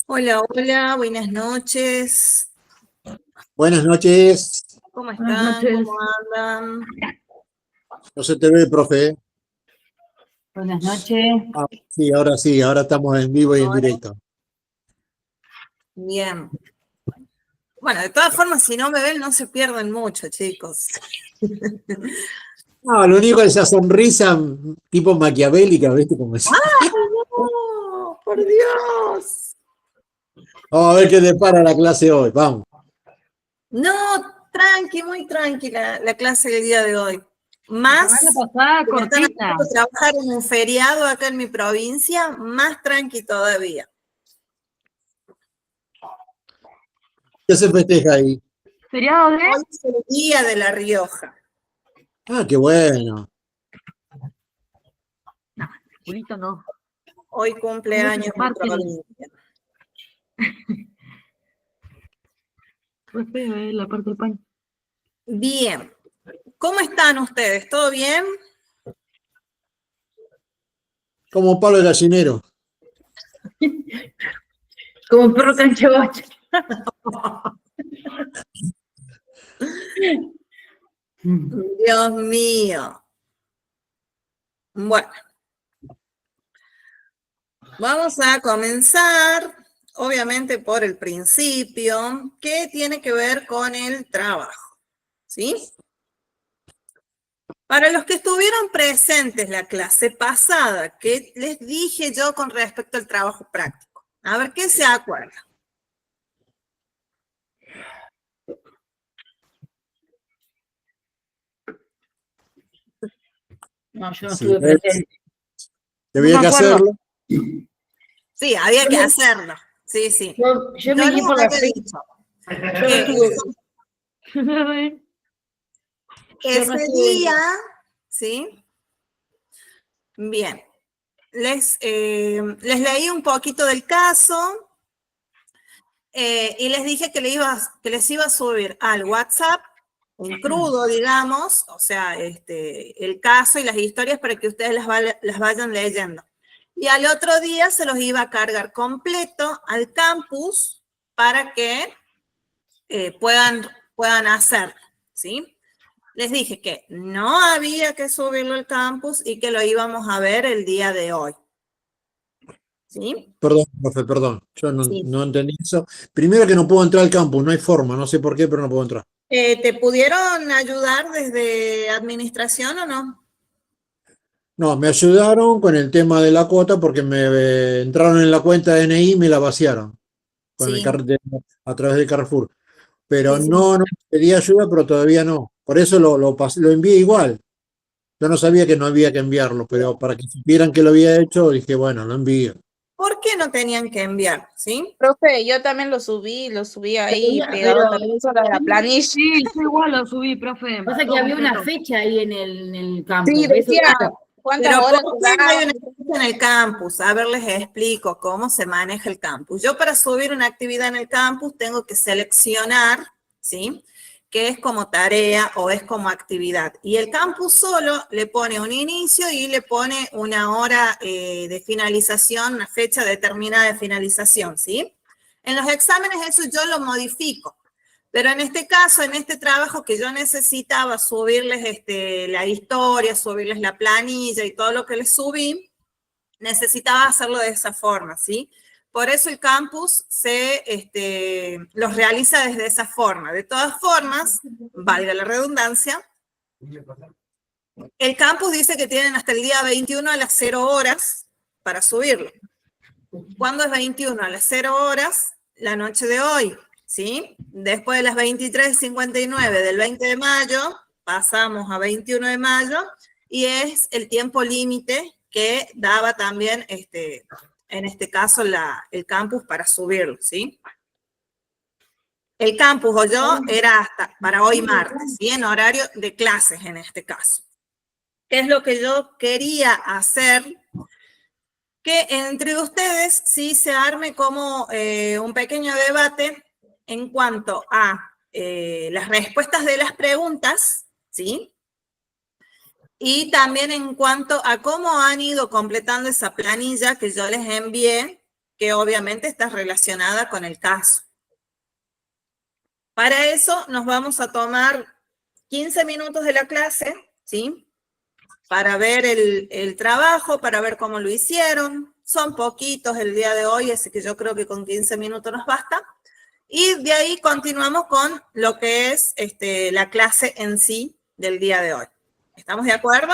Hola, hola, buenas noches. Buenas noches. ¿Cómo están? ¿Cómo andan? No se te ve, profe. Buenas noches. Sí, ahora estamos en vivo y en directo. Bien. Bueno, de todas formas, si no me ven, no se pierden mucho, chicos. No, lo único es esa sonrisa tipo maquiavélica, ¿viste? Como es. ¡Ay, no! ¡Por Dios! Vamos a ver qué depara la clase hoy, vamos. No, tranqui, muy tranquila la clase del día de hoy. Más, La semana pasada, que me están cortita. haciendo trabajar en un feriado acá en mi provincia, más tranqui todavía. ¿Qué se festeja ahí? ¿Feriado de? Hoy es el día de La Rioja. Ah, qué bueno. No, Julito no. Hoy cumpleaños mi provincia. Fue feo, la parte del paño. Bien. ¿Cómo están ustedes? ¿Todo bien? Como palo de gallinero. Como perro canchabocha. Dios mío. Bueno. Vamos a comenzar, obviamente, por el principio, que tiene que ver con el trabajo, ¿sí? Para los que estuvieron presentes la clase pasada, ¿qué les dije yo con respecto al trabajo práctico? A ver, ¿qué se acuerda? No, yo no estuve presente. Había que hacerlo. Sí, había que hacerlo. Sí, sí. Yo me guié por la fe. Ese día, ¿sí? Bien. Les leí un poquito del caso y les dije que les iba a subir al WhatsApp un crudo, digamos, o sea, el caso y las historias para que ustedes las vayan leyendo. Y al otro día se los iba a cargar completo al campus para que puedan hacerlo, ¿sí? Les dije que no había que subirlo al campus y que lo íbamos a ver el día de hoy. ¿Sí? Perdón, profe, perdón. Yo Sí. no entendí eso. Primero que no puedo entrar al campus, no hay forma, no sé por qué, pero no puedo entrar. ¿Te pudieron ayudar desde administración o no? No, me ayudaron con el tema de la cuota porque me entraron en la cuenta de DNI y me la vaciaron con Sí. a través del Carrefour. Pero Sí, sí. no pedí ayuda, pero todavía no. Por eso lo envié igual. Yo no sabía que no había que enviarlo, pero para que supieran que lo había hecho, dije, bueno, lo envío. ¿Por qué no tenían que enviar? ¿Sí? Profe, yo también lo subí ahí pegado también sobre la planilla. Sí, yo igual lo subí, profe. Pasa que había una fecha ahí en el campus. Sí, decía cuántas Pero horas ¿por qué no hay una fecha en el campus? A ver, les explico cómo se maneja el campus. Yo para subir una actividad en el campus tengo que seleccionar, ¿sí? ¿Qué es como tarea o es como actividad? Y el campus solo le pone un inicio y le pone una hora de finalización, una fecha determinada de finalización, ¿sí? En los exámenes eso yo lo modifico. Pero en este caso, en este trabajo que yo necesitaba subirles la historia, subirles la planilla y todo lo que les subí, necesitaba hacerlo de esa forma, ¿sí? Por eso el campus los realiza desde esa forma. De todas formas, valga la redundancia, el campus dice que tienen hasta el día 21 a las 0 horas para subirlo. ¿Cuándo es 21? A las 0 horas, la noche de hoy. ¿Sí? Después de las 23:59 del 20 de mayo, pasamos a 21 de mayo y es el tiempo límite que daba también, en este caso, el campus para subirlo, ¿sí? El campus o yo era hasta para hoy martes, ¿sí? En horario de clases en este caso. ¿Qué es lo que yo quería hacer? Que entre ustedes sí se arme como un pequeño debate en cuanto a las respuestas de las preguntas, ¿sí? Y también en cuanto a cómo han ido completando esa planilla que yo les envié, que obviamente está relacionada con el caso. Para eso nos vamos a tomar 15 minutos de la clase, ¿sí? Para ver el trabajo, para ver cómo lo hicieron. Son poquitos el día de hoy, así que yo creo que con 15 minutos nos basta. Y de ahí continuamos con lo que es la clase en sí del día de hoy. ¿Estamos de acuerdo?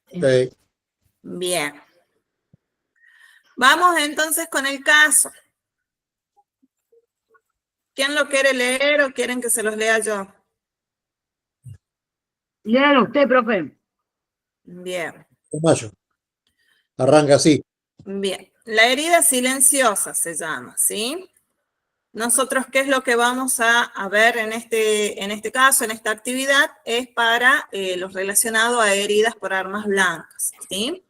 Sí. Bien. Vamos entonces con el caso. ¿Quién lo quiere leer o quieren que se los lea yo? Léalo usted, profe. Bien. Mayo. Arranca así. Bien. La herida silenciosa se llama, ¿sí? Nosotros, ¿qué es lo que vamos a ver en este caso, en esta actividad? Es para los relacionados a heridas por armas blancas, ¿sí?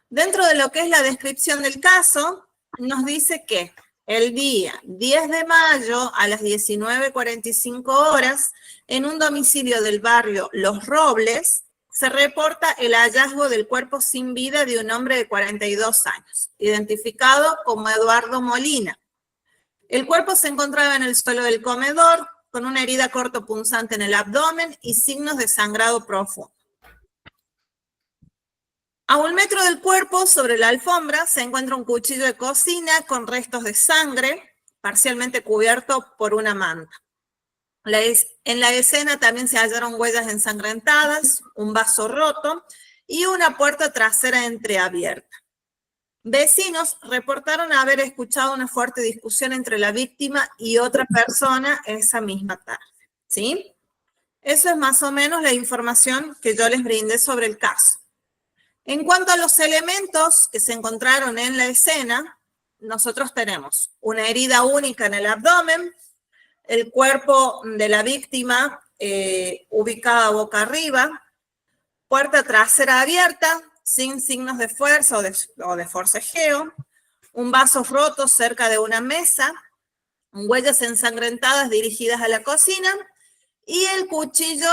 Dentro de lo que es la descripción del caso, nos dice que el día 10 de mayo a las 19:45 horas, en un domicilio del barrio Los Robles, se reporta el hallazgo del cuerpo sin vida de un hombre de 42 años, identificado como Eduardo Molina. El cuerpo se encontraba en el suelo del comedor, con una herida cortopunzante en el abdomen y signos de sangrado profundo. A 1 metro del cuerpo, sobre la alfombra, se encuentra un cuchillo de cocina con restos de sangre, parcialmente cubierto por una manta. En la escena también se hallaron huellas ensangrentadas, un vaso roto y una puerta trasera entreabierta. Vecinos reportaron haber escuchado una fuerte discusión entre la víctima y otra persona esa misma tarde, ¿sí? Eso es más o menos la información que yo les brindé sobre el caso. En cuanto a los elementos que se encontraron en la escena, nosotros tenemos una herida única en el abdomen, el cuerpo de la víctima ubicada boca arriba, puerta trasera abierta, sin signos de fuerza o de forcejeo, un vaso roto cerca de una mesa, huellas ensangrentadas dirigidas a la cocina y el cuchillo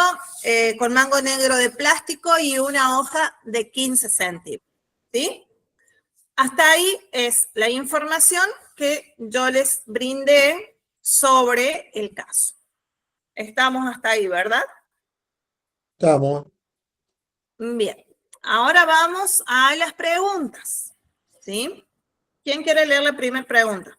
con mango negro de plástico y una hoja de 15 centímetros. ¿Sí? Hasta ahí es la información que yo les brindé sobre el caso. Estamos hasta ahí, ¿verdad? Estamos. Bien. Ahora vamos a las preguntas, ¿sí? ¿Quién quiere leer la primera pregunta?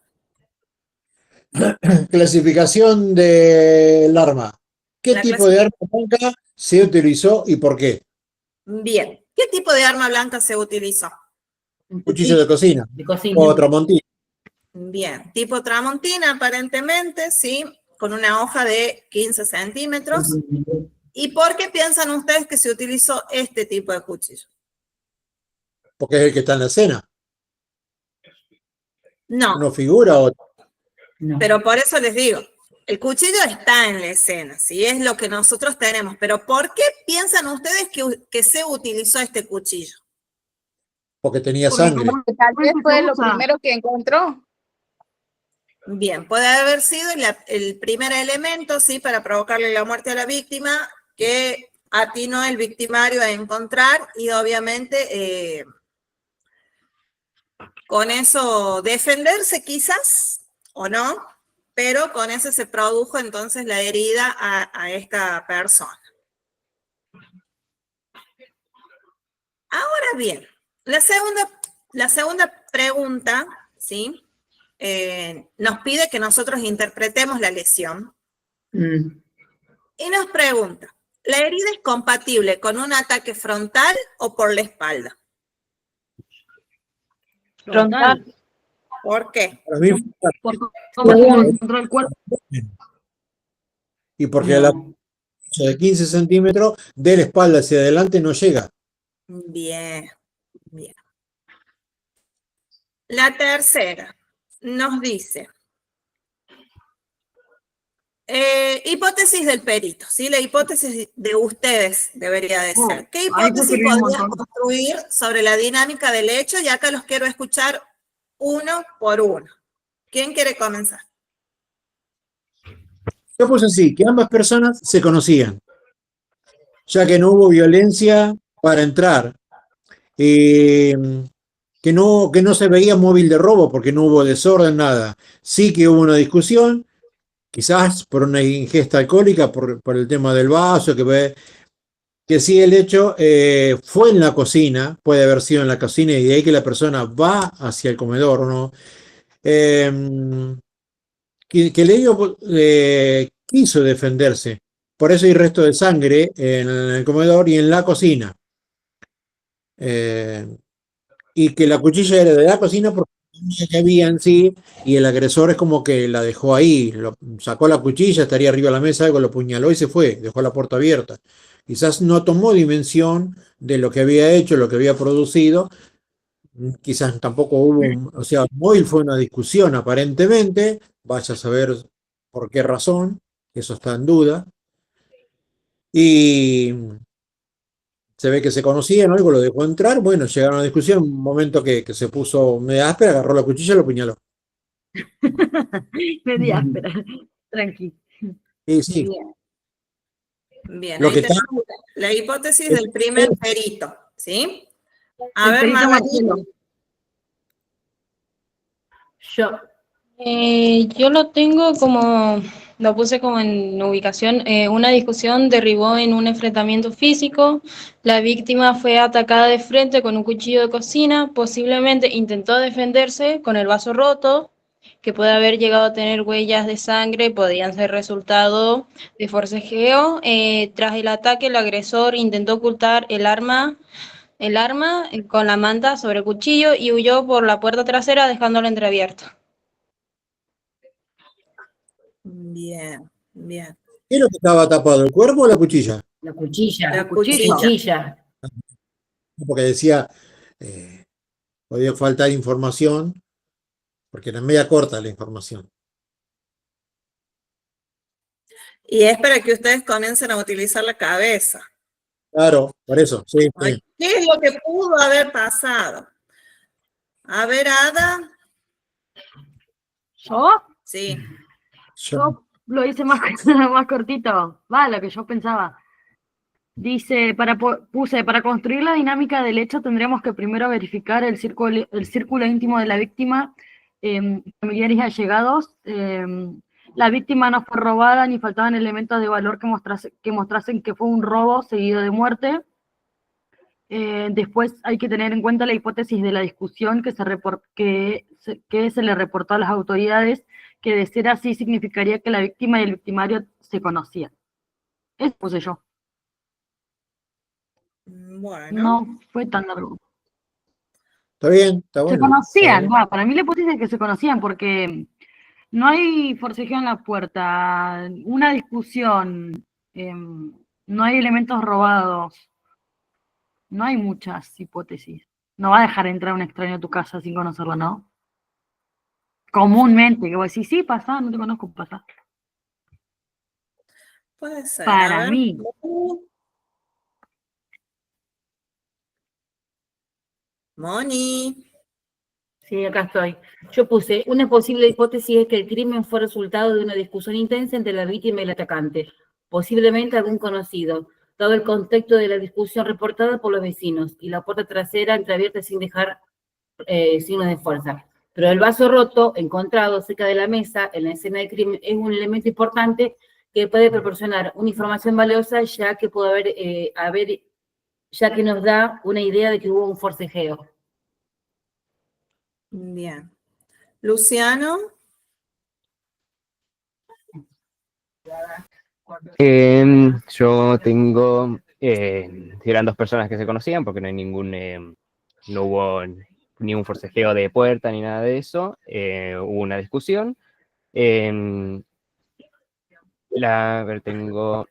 Clasificación del arma. ¿Qué tipo de arma blanca se utilizó y por qué? Bien. ¿Qué tipo de arma blanca se utilizó? Un Cuchillo de cocina. de cocina. O tramontina. Bien. Tipo tramontina, aparentemente, ¿sí? Con una hoja de 15 centímetros. ¿Y por qué piensan ustedes que se utilizó este tipo de cuchillo? Porque es el que está en la escena. No, Uno figura o No. pero por eso les digo, el cuchillo está en la escena, ¿sí? Es lo que nosotros tenemos. Pero ¿por qué piensan ustedes que se utilizó este cuchillo? porque tenía Porque sangre. Porque tal vez fue lo primero que encontró. Bien, puede haber sido el primer elemento, ¿sí? Para provocarle la muerte a la víctima, que atinó el victimario a encontrar y obviamente con eso defenderse quizás, o no, pero con eso se produjo entonces la herida a esta persona. Ahora bien, la segunda pregunta, ¿sí? Nos pide que nosotros interpretemos la lesión y nos pregunta, ¿la herida es compatible con un ataque frontal o por la espalda? Frontal. ¿Por qué? Para mí, Por contra el cuerpo. y porque la de 15 centímetros de la espalda hacia adelante no llega. Bien, bien. La tercera nos dice, hipótesis del perito, ¿sí? La hipótesis de ustedes debería de ser. ¿Qué hipótesis podrían construir sobre la dinámica del hecho? Y acá los quiero escuchar uno por uno. ¿Quién quiere comenzar? Yo puse así, que ambas personas se conocían. ya que no hubo violencia para entrar. Que no se veía móvil de robo porque no hubo desorden, nada. Sí que hubo una discusión, quizás por una ingesta alcohólica, por el tema del vaso, que sí el hecho fue en la cocina, puede haber sido en la cocina y de ahí que la persona va hacia el comedor, ¿no? Que Leo quiso defenderse, por eso hay resto de sangre en el comedor y en la cocina. Eh, y que la cuchilla era de la cocina porque la que había en sí, y el agresor es como que la dejó ahí, sacó la cuchilla, estaría arriba de la mesa, algo lo puñaló y se fue, dejó la puerta abierta. Quizás no tomó dimensión de lo que había hecho, lo que había producido, quizás tampoco hubo, o sea, móvil fue una discusión aparentemente, vaya a saber por qué razón, eso está en duda, y se ve que se conocían, algo lo dejó entrar, bueno, llegaron a una discusión, un momento que se puso media áspera, agarró la cuchilla y lo apuñaló. Media áspera. Tranqui. Sí, sí. Bien. Bien, Lo ahí que está, tenemos la hipótesis del primer perito, ¿sí? A El ver, perito Margarita. Marcelo. Yo. Yo lo tengo como, lo puse como en ubicación, una discusión derivó en un enfrentamiento físico, la víctima fue atacada de frente con un cuchillo de cocina, posiblemente intentó defenderse con el vaso roto, que puede haber llegado a tener huellas de sangre, podrían ser resultado de forcejeo. Tras el ataque, el agresor intentó ocultar el arma con la manta sobre el cuchillo y huyó por la puerta trasera dejándolo entreabierto. Bien, bien. ¿qué es lo que estaba tapado? ¿El cuerpo o la cuchilla? La cuchilla. La cuchilla. cuchilla. Porque decía, eh, podía faltar información, porque era media corta la información. Y es para que ustedes comiencen a utilizar la cabeza. Claro, por eso, sí, sí. ¿Qué es lo que pudo haber pasado? A ver, Ada. ¿Yo? Sí. Yo lo hice más, más cortito. Va, lo que yo pensaba. Dice, puse, para construir la dinámica del hecho tendríamos que primero verificar el círculo íntimo de la víctima, familiares y allegados. La víctima no fue robada ni faltaban elementos de valor que mostrasen que fue un robo seguido de muerte. Después hay que tener en cuenta la hipótesis de la discusión que se le reportó a las autoridades, que de ser así significaría que la víctima y el victimario se conocían. Eso puse yo. Bueno. No fue tan largo. Está bien, está bueno. Se conocían, para mí la hipótesis es que se conocían, porque no hay forcejeo en la puerta, una discusión, no hay elementos robados, no hay muchas hipótesis. No va a dejar entrar un extraño a tu casa sin conocerlo, ¿no? Comúnmente, que vos decís, sí, pasa, no te conozco, pasa. Puede ser. Para mí. Moni. Sí, acá estoy. Yo puse, una posible hipótesis es que el crimen fue resultado de una discusión intensa entre la víctima y el atacante, posiblemente algún conocido, dado el contexto de la discusión reportada por los vecinos y la puerta trasera entreabierta sin dejar signos de fuerza. Pero el vaso roto, encontrado cerca de la mesa en la escena del crimen, es un elemento importante que puede proporcionar una información valiosa, ya que puede ya que nos da una idea de que hubo un forcejeo. Bien. Luciano. Yo tengo, eran dos personas que se conocían porque no hay no hubo ni un forcejeo de puerta ni nada de eso, hubo una discusión. A ver, tengo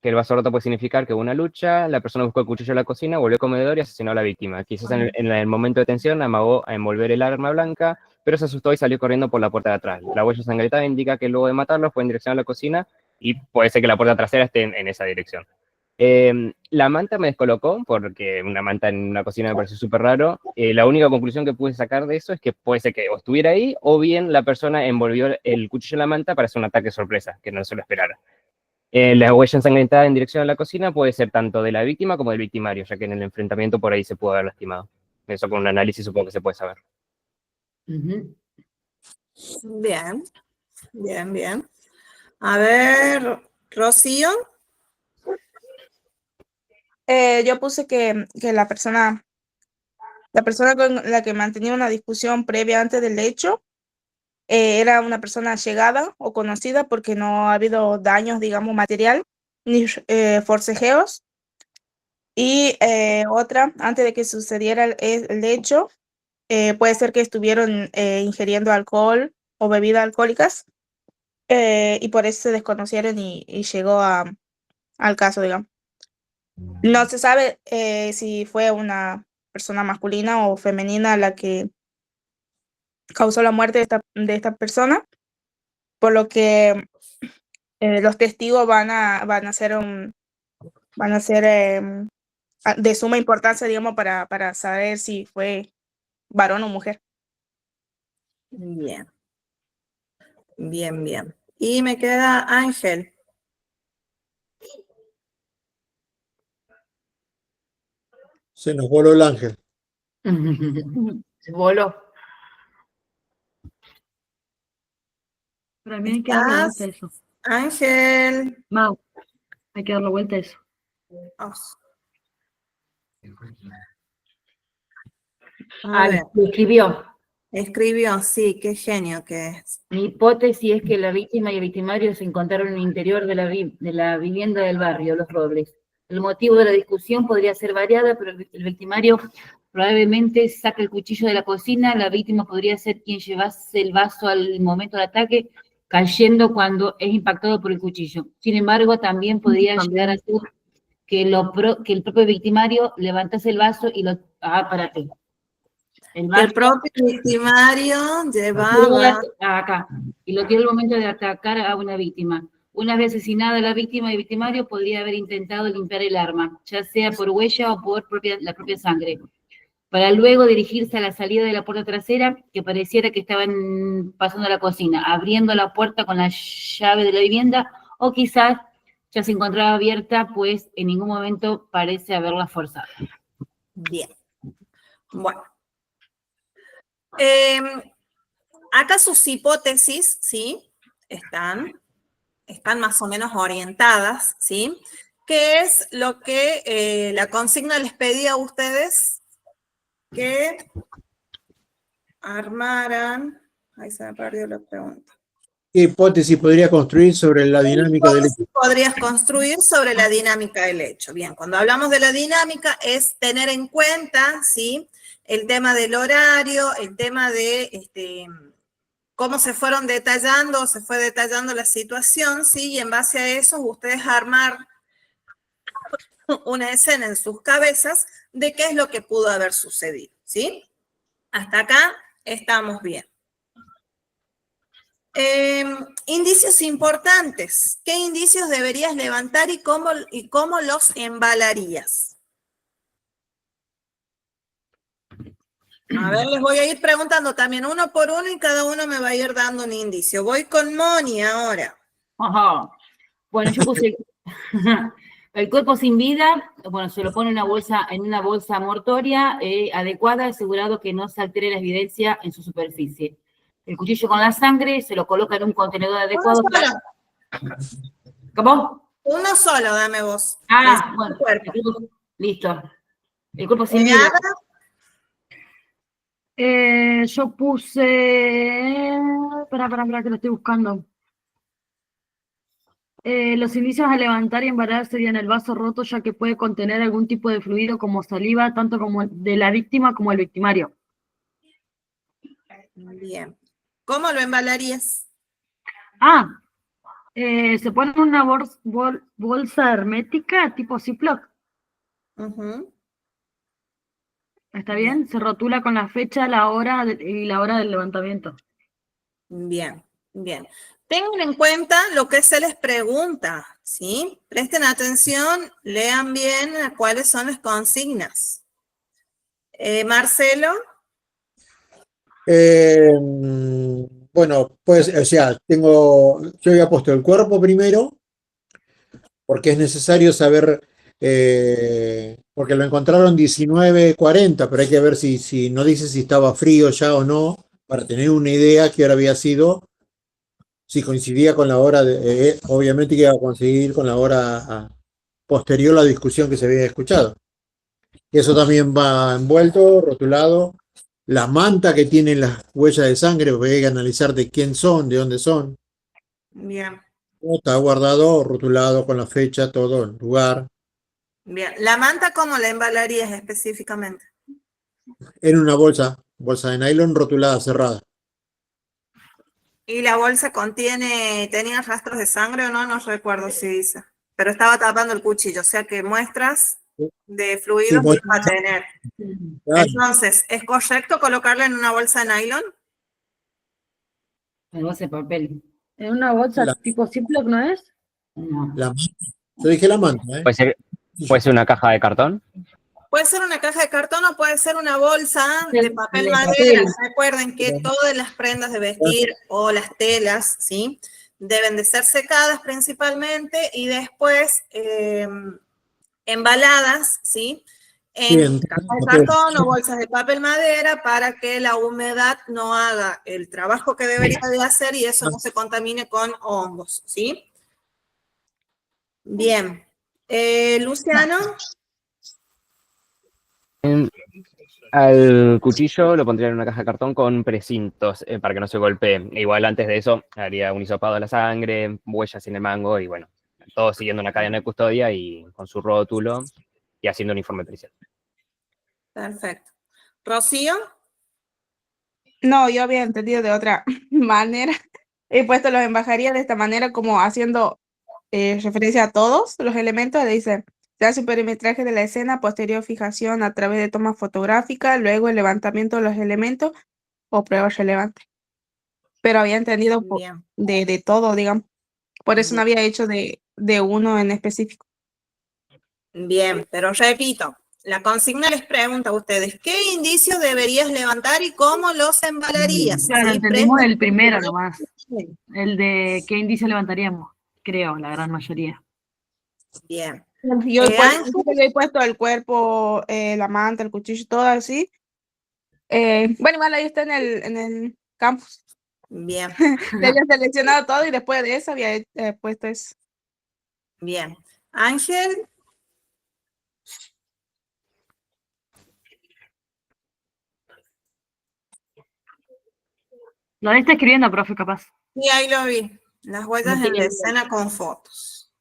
que el vaso roto puede significar que hubo una lucha, la persona buscó el cuchillo en la cocina, volvió al comedor y asesinó a la víctima. Quizás en el momento de tensión amagó a envolver el arma blanca, pero se asustó y salió corriendo por la puerta de atrás. La huella sangrientada indica que luego de matarlo fue en dirección a la cocina y puede ser que la puerta trasera esté en esa dirección. La manta me descolocó porque una manta en una cocina me pareció súper raro. La única conclusión que pude sacar de eso es que puede ser que o estuviera ahí o bien la persona envolvió el cuchillo en la manta para hacer un ataque sorpresa, que no se lo esperara. La huella ensangrentada en dirección a la cocina puede ser tanto de la víctima como del victimario, ya que en el enfrentamiento por ahí se pudo haber lastimado. Eso con un análisis supongo que se puede saber. Ujú. Bien, bien, bien. A ver, Rocío. Yo puse que la persona con la que mantenía una discusión previa antes del hecho era una persona allegada o conocida porque no ha habido daños, digamos, material ni forcejeos. Y otra, antes de que sucediera el hecho, puede ser que estuvieron ingiriendo alcohol o bebidas alcohólicas y por eso se desconocieron y llegó al caso, digamos. No se sabe si fue una persona masculina o femenina la que causó la muerte de esta persona, por lo que los testigos van a ser de suma importancia, digamos, para saber si fue varón o mujer. Bien, bien, bien. Y me queda Ángel. Se nos voló el ángel. Se voló. Para mí hay que darle vuelta a ¿Estás? eso. Ángel. Mau, hay que darle vuelta a eso. Oh, a Ah, ver, lo escribió. escribió, sí, qué genio que es. Mi hipótesis es que la víctima y el victimario se encontraron en el interior de la vivienda del barrio, Los Robles. El motivo de la discusión podría ser variada, pero el victimario probablemente saque el cuchillo de la cocina, la víctima podría ser quien llevase el vaso al momento del ataque, cayendo cuando es impactado por el cuchillo. Sin embargo, también podría llegar a ser que el propio victimario levantase el vaso y lo... Ah, para qué. El Que el vaso propio victimario lo llevaba. tiró acá y lo tiró al momento de atacar a una víctima. Una vez asesinada la víctima y victimario, podría haber intentado limpiar el arma, ya sea por huella o por la propia sangre, para luego dirigirse a la salida de la puerta trasera, que pareciera que estaban pasando a la cocina, abriendo la puerta con la llave de la vivienda, o quizás ya se encontraba abierta, pues en ningún momento parece haberla forzado. Bien. Bueno. Acá sus hipótesis, ¿sí? Están más o menos orientadas, ¿sí? ¿Qué es lo que la consigna les pedía a ustedes? Que armaran. Ahí se me perdió la pregunta. ¿Qué hipótesis podría construir sobre la dinámica del hecho? Podrías construir sobre la dinámica del hecho. Bien, cuando hablamos de la dinámica es tener en cuenta, ¿sí? El tema del horario, el tema de cómo se fue detallando la situación, ¿sí? Y en base a eso ustedes armar una escena en sus cabezas de qué es lo que pudo haber sucedido, ¿sí? Hasta acá estamos bien. Indicios importantes. ¿Qué indicios deberías levantar y cómo los embalarías? A ver, les voy a ir preguntando también uno por uno y cada uno me va a ir dando un indicio. Voy con Moni ahora. Ajá. Bueno, yo puse el cuerpo sin vida, bueno, se lo pone en una bolsa mortuoria adecuada, asegurado que no se altere la evidencia en su superficie. El cuchillo con la sangre se lo coloca en un contenedor adecuado. ¿Cómo? Uno solo, dame vos. Ah, bueno, listo. El cuerpo sin vida. Yo puse. Espera, que lo estoy buscando. Los indicios a levantar y embalar serían el vaso roto, ya que puede contener algún tipo de fluido como saliva, tanto como de la víctima como el victimario. Bien. ¿Cómo lo embalarías? Se pone en una bolsa hermética tipo Ziploc. ¿Está bien? Se rotula con la fecha, la hora y la hora del levantamiento. Bien, bien. Tengan en cuenta lo que se les pregunta, ¿sí? Presten atención, lean bien cuáles son las consignas. Marcelo. Bueno, pues, o sea, yo había puesto el cuerpo primero, porque es necesario saber, porque lo encontraron 19:40, pero hay que ver si no dice si estaba frío ya o no, para tener una idea qué hora había sido, si coincidía con la hora, obviamente que iba a coincidir con la hora posterior a la discusión que se había escuchado. Eso también va envuelto, rotulado. La manta que tienen las huellas de sangre, porque hay que analizar de quién son, de dónde son. Bien, Está guardado, rotulado con la fecha, todo, el lugar, bien. ¿La manta cómo la embalarías específicamente? en una bolsa de nylon rotulada, cerrada. ¿Y la bolsa tenía rastros de sangre o no? No recuerdo si dice. Pero estaba tapando el cuchillo, o sea que muestras de Sí, fluidos muestra, iba a tener. claro. Entonces, ¿es correcto colocarla en una bolsa de nylon? La bolsa de papel. En una bolsa La, tipo Ziploc, ¿no es? No. la manta. Yo dije la manta, ¿eh? Puede ser una caja de cartón. Puede ser una caja de cartón o puede ser una bolsa de papel De madera. papel. Recuerden que todas las prendas de vestir o las telas, ¿sí? Deben de ser secadas principalmente y después embaladas, ¿sí? Sí, En en cajas de papel. cartón o bolsas de papel madera para que la humedad no haga el trabajo que debería de hacer y eso no se contamine con hongos, ¿sí? Bien. Luciano, Al cuchillo lo pondría en una caja de cartón con precintos para que no se golpee. Igual antes de eso haría un hisopado de la sangre, huellas en el mango y bueno, todo siguiendo una cadena de custodia y con su rótulo y haciendo un informe pericial. perfecto. Rocío, No, yo había entendido de otra manera. He puesto los embajaría de esta manera como haciendo referencia a todos los elementos. Dice, se hace un perimetraje de la escena, posterior fijación a través de toma fotográfica, luego el levantamiento de los elementos o pruebas relevantes. Pero había entendido bien. de todo, digamos. Por eso no Bien. había hecho de uno en específico. Bien, pero repito, la consigna les pregunta a ustedes, ¿qué indicios deberías levantar y cómo los embalarías? Claro, ¿Sí? entendimos Presten el primero atención. nomás. El de qué índice levantaríamos, creo, la gran mayoría. Bien. Yo Ángel, he puesto el cuerpo, la manta, el cuchillo, todo así. Bueno, igual ahí está en el campus. bien, Le había seleccionado todo y después de eso había puesto eso. bien. Ángel, Lo está escribiendo, profe, capaz. sí, ahí lo vi. Las huellas en la escena con fotos.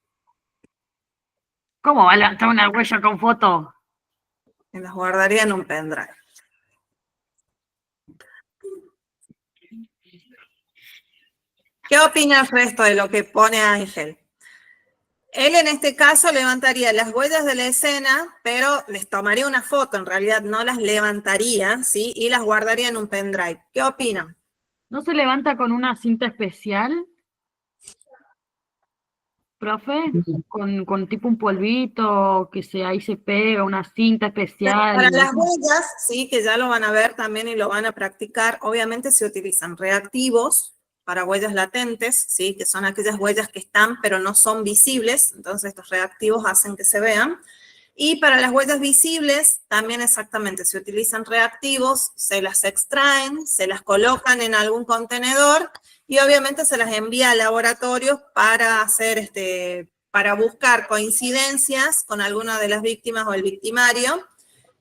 ¿Cómo va a levantar una huella con foto? Me las guardaría en un pendrive. ¿Qué opina el resto de lo que pone Ángel? Él en este caso levantaría las huellas de la escena, pero les tomaría una foto, en realidad no las levantaría, ¿sí? Y las guardaría en un pendrive. ¿Qué opinan? ¿No se levanta con una cinta especial, profe? Con tipo un polvito, ahí se pega, una cinta especial. Para las huellas, sí, que ya lo van a ver también y lo van a practicar, obviamente se utilizan reactivos para huellas latentes, sí, que son aquellas huellas que están pero no son visibles, entonces estos reactivos hacen que se vean. Y para las huellas visibles, también exactamente, se utilizan reactivos, se las extraen, se las colocan en algún contenedor y obviamente se las envía a laboratorios para hacer para buscar coincidencias con alguna de las víctimas o el victimario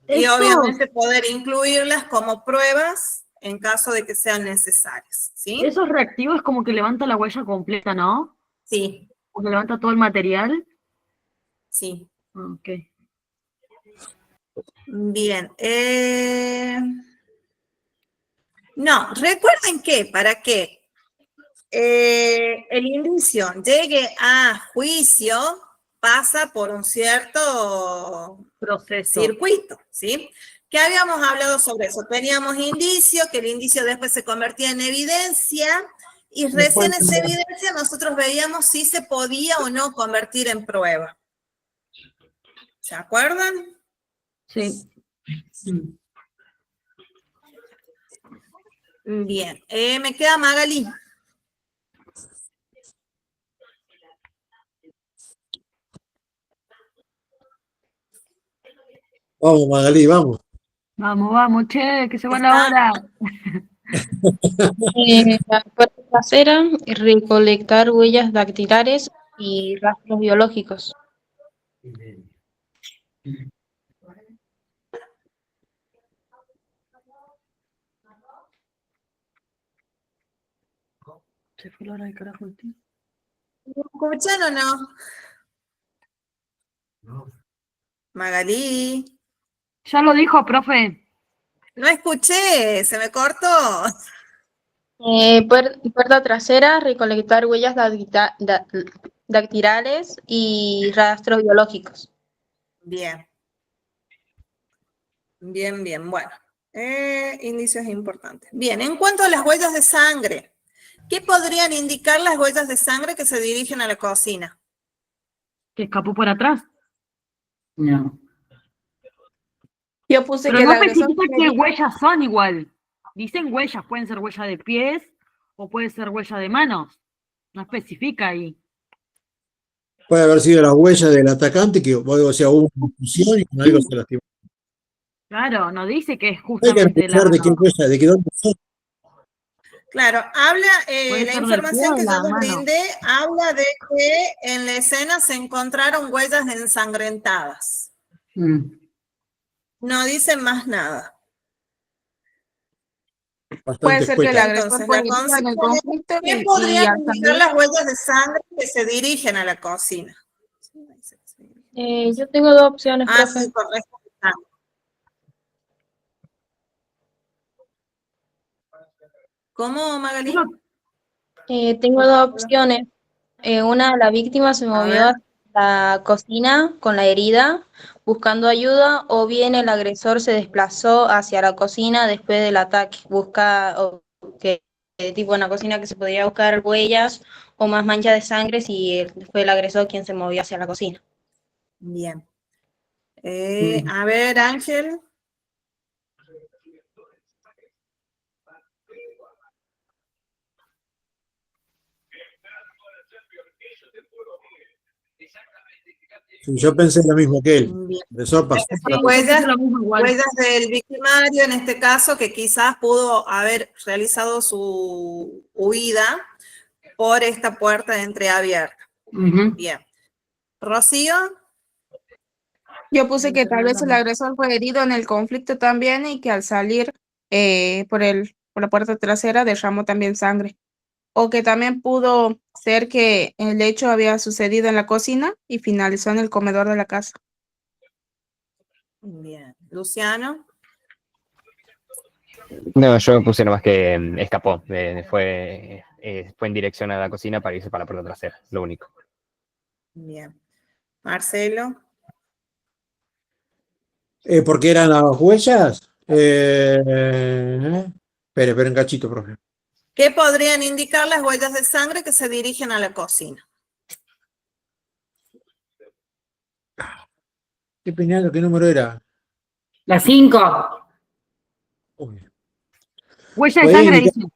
y obviamente poder incluirlas como pruebas en caso de que sean necesarias, ¿sí? Esos reactivos como que levanta la huella completa, ¿no? Sí, Porque levanta todo el material. sí. Ok. Bien. No, recuerden que para que el indicio llegue a juicio pasa por un cierto Proceso. circuito, ¿sí? Que habíamos hablado sobre eso. Teníamos indicio, que el indicio después se convertía en evidencia y recién esa evidencia nosotros veíamos si se podía o no convertir en prueba. ¿Se acuerdan? Sí. Bien. Me queda Magali. Vamos, Magalí, vamos. Vamos, che, que se va la hora. La puerta trasera, recolectar huellas dactilares y rastros biológicos. Se fue la hora del carajo el tío. ¿Me escuchan o no? Magalí. Ya lo dijo, profe. No escuché, se me cortó. Puerta trasera, recolectar huellas dactilares y rastros biológicos. Bien. Bien, bueno. Indicios importantes. Bien, en cuanto a las huellas de sangre, ¿qué podrían indicar las huellas de sangre que se dirigen a la cocina? Que escapó por atrás. No. Yo puse Pero que el no agresor especifica qué huellas son igual. Dicen huellas, pueden ser huellas de pies o puede ser huella de manos. No especifica ahí. Puede haber sido la huella del atacante, que o sea, hubo una confusión y con algo se lastimó. Claro, no dice que es Hay que justamente la analizar de qué mano. huella, de qué dónde son. Claro, habla, Puede la ser del pie información o que la yo les mano. brindé habla de que en la escena se encontraron huellas ensangrentadas. No dice más nada. puede Bastante ser que el escueta. agresor Entonces, fue la herido en consigna el es, conflicto ¿qué y podrían al indicar salir, las huellas de sangre que se dirigen a la cocina? Yo tengo dos opciones, Ah, profe. sí, correcto. ¿Cómo, Magalí? Tengo dos opciones. Una, la víctima se A movió ver. hacia la cocina con la herida buscando ayuda, o bien el agresor se desplazó hacia la cocina después del ataque. Tipo en la cocina que se podía buscar huellas o más manchas de sangre si fue el agresor quien se movió hacia la cocina. Bien. A ver, Ángel. Sí, yo pensé lo mismo que él. Bien. El agresor pasó para Sí, Huellas, es lo mismo igual. huellas del victimario, en este caso, que quizás pudo haber realizado su huida por esta puerta entreabierta. Bien. Rocío. yo puse que tal vez el agresor fue herido en el conflicto también y que al salir por la puerta trasera derramó también sangre. O que también pudo ser que el hecho había sucedido en la cocina y finalizó en el comedor de la casa. Bien. Luciano. No, yo puse nomás que escapó. Fue en dirección a la cocina para irse para la puerta trasera, lo único. Bien. Marcelo. porque eran las huellas. Espere un cachito, profe. ¿Qué podrían indicar las huellas de sangre que se dirigen a la cocina? ¿Qué penal, qué número era? La 5. Uy. Huella de Puede sangre indicar dice.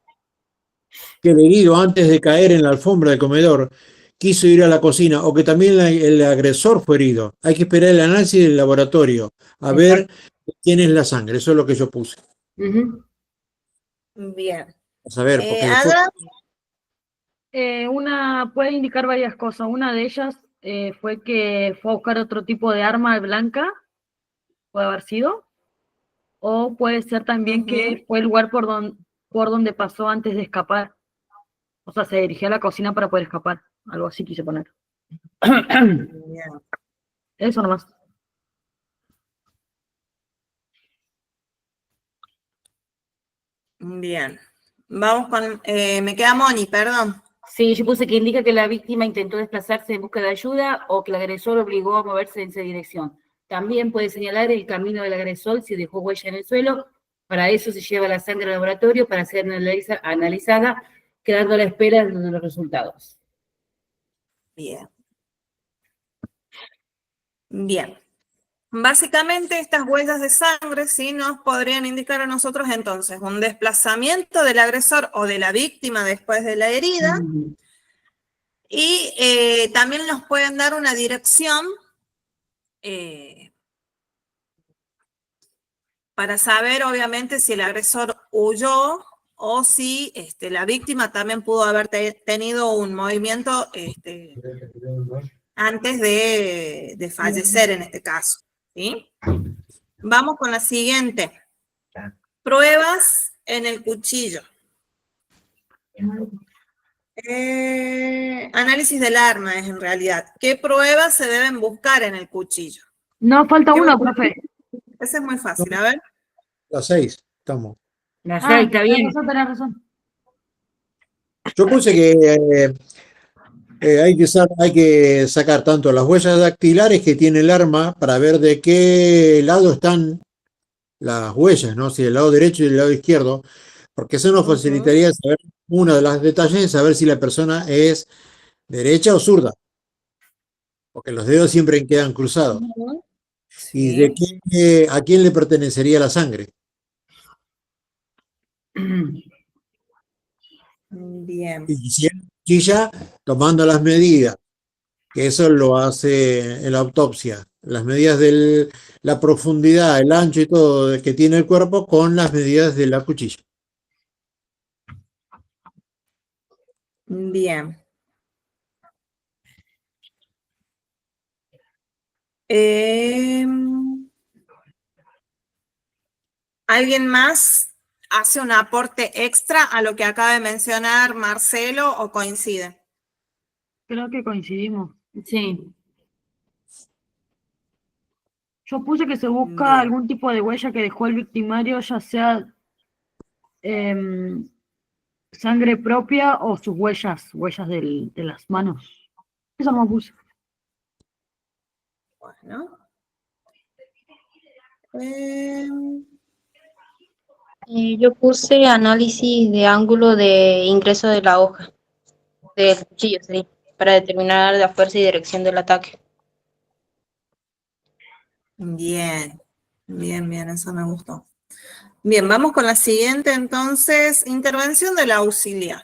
que el herido, antes de caer en la alfombra del comedor, quiso ir a la cocina, o que también el agresor fue herido. Hay que esperar el análisis del laboratorio a ver quién es la sangre. Eso es lo que yo puse. Bien. A saber, porque después. Adra. Una puede indicar varias cosas. Una de ellas fue que fue a buscar otro tipo de arma blanca, puede haber sido. O puede ser también que fue el lugar por donde pasó antes de escapar. O sea, se dirigió a la cocina para poder escapar. Algo así quise poner. Bien. Eso nomás. Bien. Vamos con. Me queda Moni, perdón. Sí, yo puse que indica que la víctima intentó desplazarse en busca de ayuda o que el agresor obligó a moverse en esa dirección. También puede señalar el camino del agresor si dejó huella en el suelo. Para eso se lleva la sangre al laboratorio para ser analizada, quedando a la espera de los resultados. Bien. Bien. Básicamente estas huellas de sangre sí nos podrían indicar a nosotros entonces un desplazamiento del agresor o de la víctima después de la herida y también nos pueden dar una dirección para saber, obviamente, si el agresor huyó o si la víctima también pudo haber tenido un movimiento antes de fallecer en este caso, ¿sí? Vamos con la siguiente. Pruebas en el cuchillo. Análisis del arma es en realidad. ¿Qué pruebas se deben buscar en el cuchillo? No, falta ¿Qué uno, busca? profe. Ese es muy fácil, a ver. Las 6, estamos. La 6, está bien. Tenés razón. Yo puse que hay que sacar tanto las huellas dactilares que tiene el arma para ver de qué lado están las huellas, ¿no? Si del lado derecho y del lado izquierdo, porque eso nos facilitaría saber, uno de los detalles es saber si la persona es derecha o zurda, porque los dedos siempre quedan cruzados. ¿Y de a quién le pertenecería la sangre? Bien. Y si es cuchilla, tomando las medidas, que eso lo hace en la autopsia, las medidas de la profundidad, el ancho y todo que tiene el cuerpo con las medidas de la cuchilla. Bien. ¿Alguien más hace un aporte extra a lo que acaba de mencionar Marcelo o coincide? Creo que coincidimos. Sí. Yo puse que se busca Bien. algún tipo de huella que dejó el victimario, ya sea sangre propia o sus huellas de las manos. Eso no puse. Bueno. Yo puse análisis de ángulo de ingreso de la hoja, del cuchillo, sí, para determinar la fuerza y dirección del ataque. Bien, bien, eso me gustó. Bien, vamos con la siguiente entonces, intervención del auxiliar.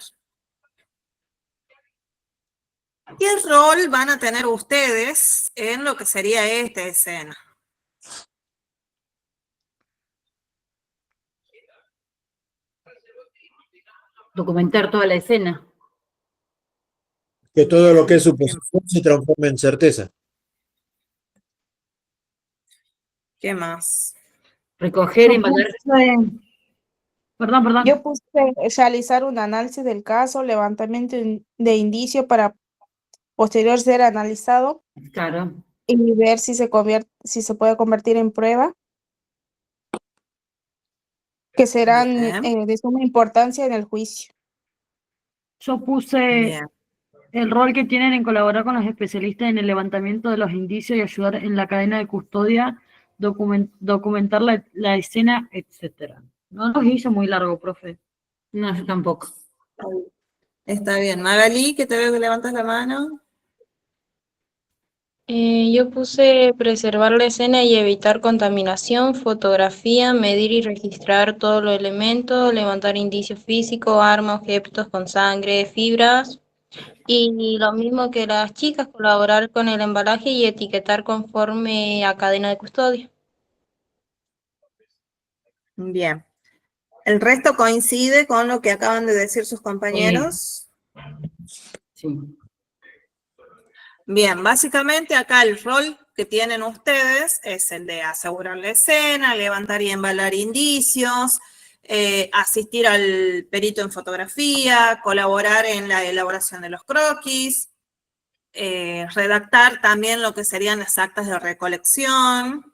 ¿Qué rol van a tener ustedes en lo que sería esta escena? Documentar toda la escena. Que todo lo que es suposición se transforme en certeza. ¿Qué más? Recoger y Yo mandar. puse- Perdón. Yo puse realizar un análisis del caso, levantamiento de indicios para posterior ser analizado Claro. y ver si si se puede convertir en prueba, que serán Bien, de suma importancia en el juicio. Yo puse bien, el rol que tienen en colaborar con los especialistas en el levantamiento de los indicios y ayudar en la cadena de custodia, documentar la escena, etcétera. No los hice muy largo, profe. No, yo tampoco. está bien. Magalí, que te veo que levantas la mano. Yo puse preservar la escena y evitar contaminación, fotografía, medir y registrar todos los elementos, levantar indicios físicos, armas, objetos con sangre, fibras. Y lo mismo que las chicas, colaborar con el embalaje y etiquetar conforme a cadena de custodia. Bien. ¿El resto coincide con lo que acaban de decir sus compañeros? Sí. Bien, básicamente acá el rol que tienen ustedes es el de asegurar la escena, levantar y embalar indicios, asistir al perito en fotografía, colaborar en la elaboración de los croquis, redactar también lo que serían las actas de recolección.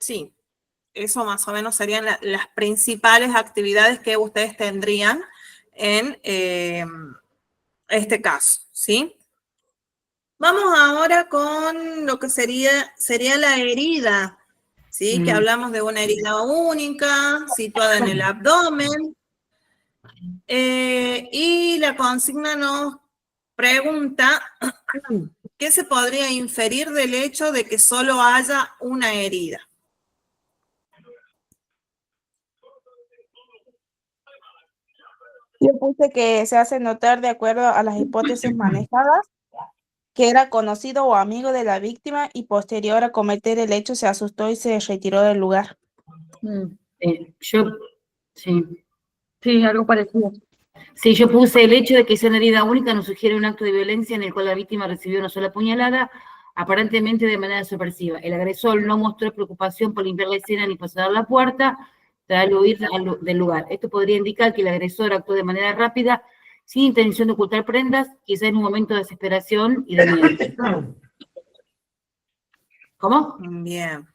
Sí, eso más o menos serían las principales actividades que ustedes tendrían en este caso, ¿sí? Vamos ahora con lo que sería la herida, ¿sí? Que hablamos de una herida única, situada en el abdomen. Y la consigna nos pregunta, ¿qué se podría inferir del hecho de que solo haya una herida? Yo puse que se hace notar de acuerdo a las hipótesis manejadas que era conocido o amigo de la víctima y posterior a cometer el hecho se asustó y se retiró del lugar. Yo, sí. Sí, algo parecido. Sí, yo puse el hecho de que sea una herida única nos sugiere un acto de violencia en el cual la víctima recibió una sola puñalada, aparentemente de manera sorpresiva. El agresor no mostró preocupación por limpiar la escena ni pasar la puerta tras huir del lugar. Esto podría indicar que el agresor actuó de manera rápida, sin intención de ocultar prendas, quizás en un momento de desesperación y de miedo. ¿Cómo? Bien.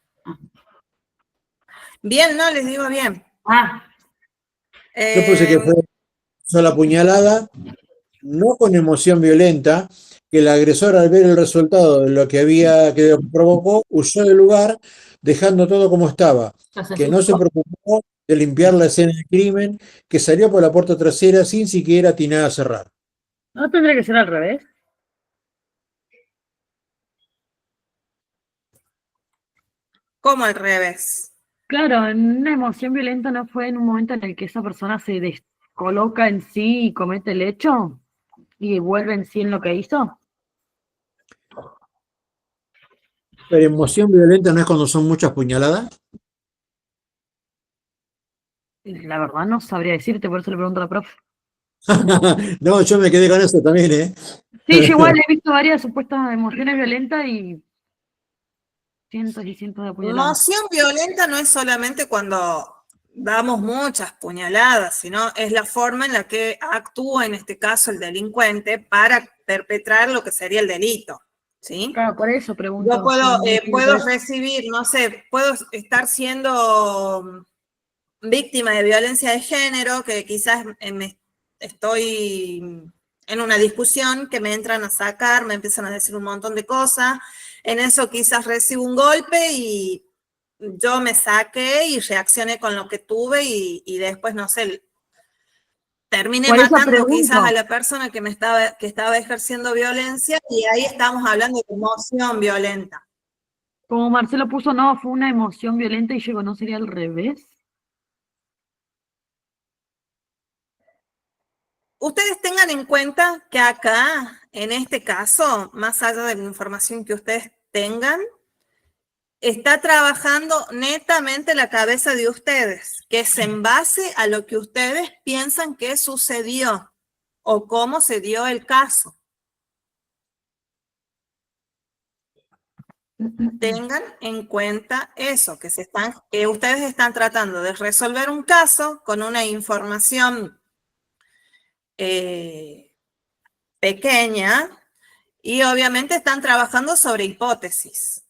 Bien, no, les digo bien. Yo puse que fue sola puñalada, no con emoción violenta, que el agresor al ver el resultado de lo que provocó, huyó del lugar, dejando todo como estaba, que no se preocupó de limpiar la escena del crimen, que salió por la puerta trasera sin siquiera atinar a cerrar. ¿No tendría que ser al revés? ¿Cómo al revés? Claro, en una emoción violenta no fue en un momento en el que esa persona se descoloca en sí y comete el hecho y vuelve en sí en lo que hizo. Pero emoción violenta no es cuando son muchas puñaladas. La verdad no sabría decirte, por eso le pregunto a la profe. No, yo me quedé con eso también, ¿eh? Sí, yo igual he visto varias supuestas emociones violentas y cientos y cientos de puñaladas. Emoción violenta no es solamente cuando damos muchas puñaladas, sino es la forma en la que actúa, en este caso, el delincuente para perpetrar lo que sería el delito, ¿sí? Claro, por eso pregunto. Yo puedo recibir, no sé, puedo estar siendo víctima de violencia de género, que quizás estoy en una discusión, que me entran a sacar, me empiezan a decir un montón de cosas, en eso quizás recibo un golpe y yo me saqué y reaccioné con lo que tuve y después, no sé, terminé Por eso matando pregunto. quizás a la persona que estaba ejerciendo violencia y ahí estamos hablando de emoción violenta. Como Marcelo puso, no, fue una emoción violenta y yo digo, ¿no sería al revés? Ustedes tengan en cuenta que acá, en este caso, más allá de la información que ustedes tengan, está trabajando netamente la cabeza de ustedes, que es en base a lo que ustedes piensan que sucedió o cómo se dio el caso. Tengan en cuenta eso, que ustedes están tratando de resolver un caso con una información pequeña y obviamente están trabajando sobre hipótesis.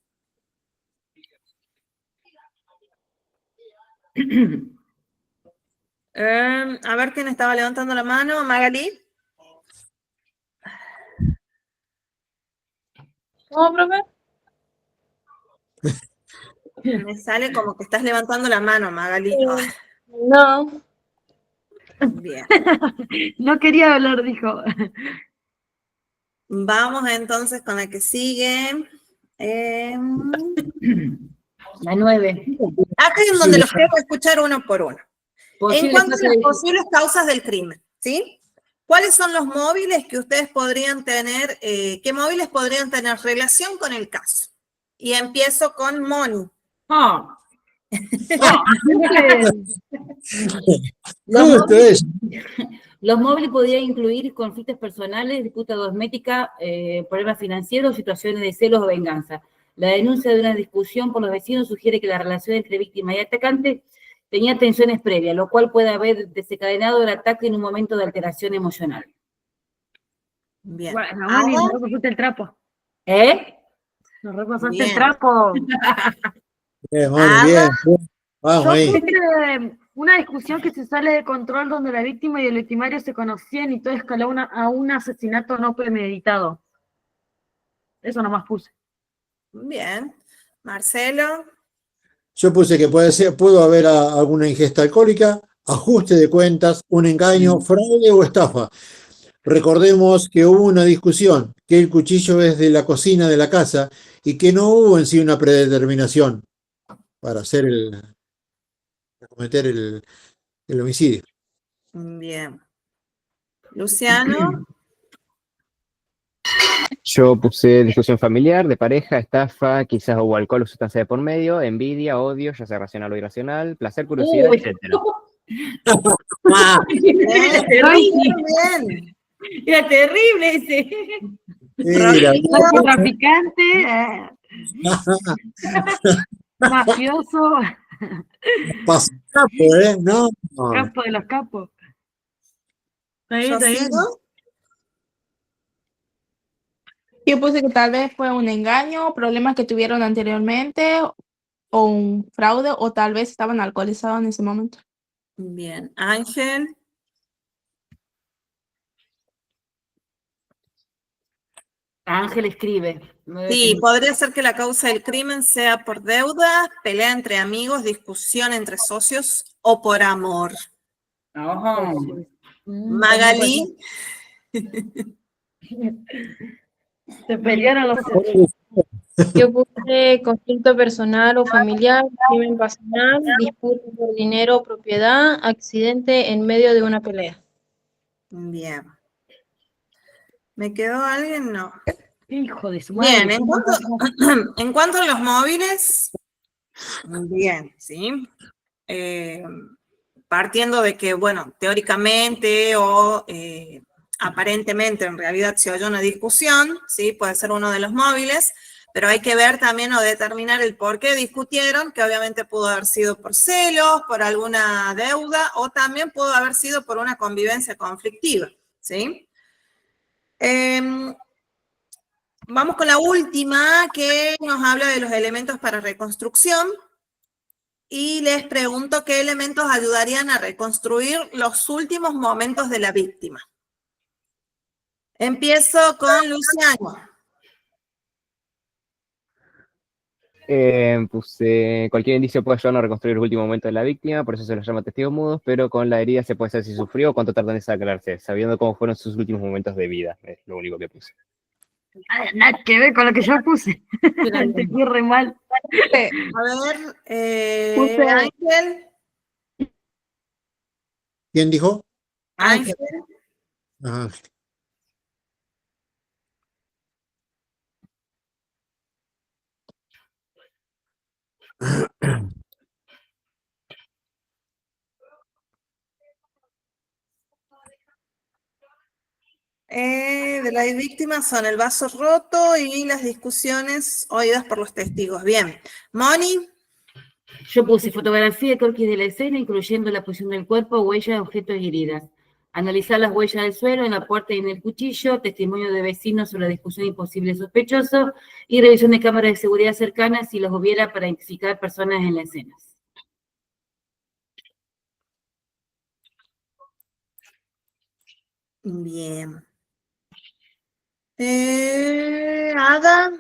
A ver quién estaba levantando la mano, Magali. ¿Cómo, profe? Me sale como que estás levantando la mano, Magali. Ay, No. bien. No quería hablar, dijo. Vamos entonces con la que sigue. La 9. Acá es donde los quiero escuchar uno por uno. En cuanto a las posibles causas del crimen, ¿sí? ¿Cuáles son los móviles que ustedes podrían tener, qué móviles podrían tener relación con el caso? Y empiezo con Moni. Justo eso. Los móviles podrían incluir conflictos personales, disputa cosmética, problemas financieros, situaciones de celos o venganza. La denuncia de una discusión por los vecinos sugiere que la relación entre víctima y atacante tenía tensiones previas, lo cual puede haber desencadenado el ataque en un momento de alteración emocional. Bien. Bueno, Moni, nos repasaste el trapo. Nos repasaste el trapo. Bien, Moni, bien. Vamos Yo ahí. puse una discusión que se sale de control donde la víctima y el victimario se conocían y todo escaló a un asesinato no premeditado. Eso nomás puse. Bien. Marcelo. Yo puse que pudo haber alguna ingesta alcohólica, ajuste de cuentas, un engaño, fraude o estafa. Recordemos que hubo una discusión, que el cuchillo es de la cocina de la casa y que no hubo en sí una predeterminación para cometer el homicidio. Bien. Luciano. Yo puse discusión familiar, de pareja, estafa, quizás hubo alcohol o sustancia de por medio, envidia, odio, ya sea racional o irracional, placer, curiosidad, Uy, etcétera. Ah, Bien, terrible, bien. era terrible ese. mira, Narcotraficante, mafioso, pasa capo, ¿eh? No, capo de los capos. Está bien, Yo está bien. sigo. Yo puse que tal vez fue un engaño, problemas que tuvieron anteriormente, o un fraude, o tal vez estaban alcoholizados en ese momento. Bien, Ángel. Ángel escribe. Sí, podría ser que la causa del crimen sea por deuda, pelea entre amigos, discusión entre socios o por amor. Ajá. Magali. Se pelearon los Yo puse conflicto personal o familiar, crimen pasional, disputa por dinero o propiedad, accidente en medio de una pelea. Bien. ¿Me quedó alguien? No. hijo de su madre. Bien, en cuanto a los móviles, bien, ¿sí? Partiendo de que, bueno, teóricamente o aparentemente en realidad se oyó una discusión, ¿sí? Puede ser uno de los móviles, pero hay que ver también o determinar el por qué discutieron, que obviamente pudo haber sido por celos, por alguna deuda, o también pudo haber sido por una convivencia conflictiva, ¿sí? Vamos con la última, que nos habla de los elementos para reconstrucción. Y les pregunto qué elementos ayudarían a reconstruir los últimos momentos de la víctima. Empiezo con Luciano. Puse cualquier indicio puede ayudar a reconstruir el último momento de la víctima, por eso se los llama testigos mudos, pero con la herida se puede saber si sufrió o cuánto tardan en desangrarse, sabiendo cómo fueron sus últimos momentos de vida. Es lo único que puse. Nada que ver con lo que yo puse. Entendí re mal. A ver, Puse- Ángel. ¿quién dijo? Ángel. Ah, De las víctimas son el vaso roto y las discusiones oídas por los testigos. Bien. Moni. Yo puse fotografía de croquis de la escena, incluyendo la posición del cuerpo, huellas, objetos y heridas. Analizar las huellas del suelo, en la puerta y en el cuchillo, testimonio de vecinos sobre la discusión y posibles sospechosos, y revisión de cámaras de seguridad cercanas si los hubiera para identificar personas en las escenas. Bien. Ada.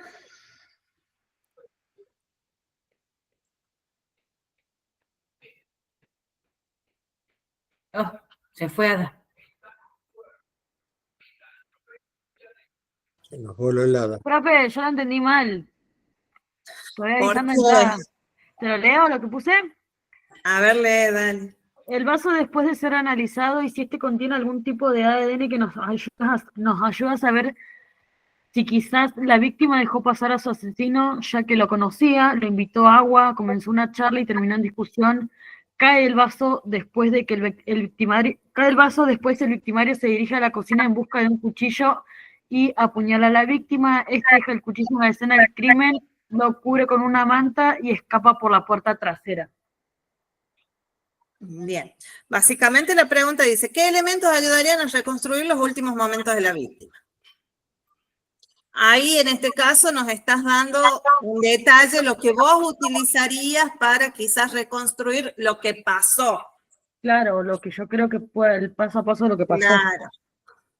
Oh, se fue Ada. se nos voló el hada. Profe, yo lo entendí mal. Estoy ¿Por avisando qué? entrada. ¿Te lo leo lo que puse? A ver, lee, dale. El vaso después de ser analizado y si este contiene algún tipo de ADN que nos ayuda a saber si quizás la víctima dejó pasar a su asesino ya que lo conocía, lo invitó a agua, comenzó una charla y terminó en discusión. Cae el vaso después de que el victimario, cae el vaso después el victimario se dirige a la cocina en busca de un cuchillo y apuñala a la víctima. Este deja el cuchillo en la escena del crimen, lo cubre con una manta y escapa por la puerta trasera. Bien. Básicamente la pregunta dice, ¿qué elementos ayudarían a reconstruir los últimos momentos de la víctima? Ahí, en este caso, nos estás dando un detalle, lo que vos utilizarías para quizás reconstruir lo que pasó. Claro, lo que yo creo que fue el paso a paso de lo que pasó. Claro.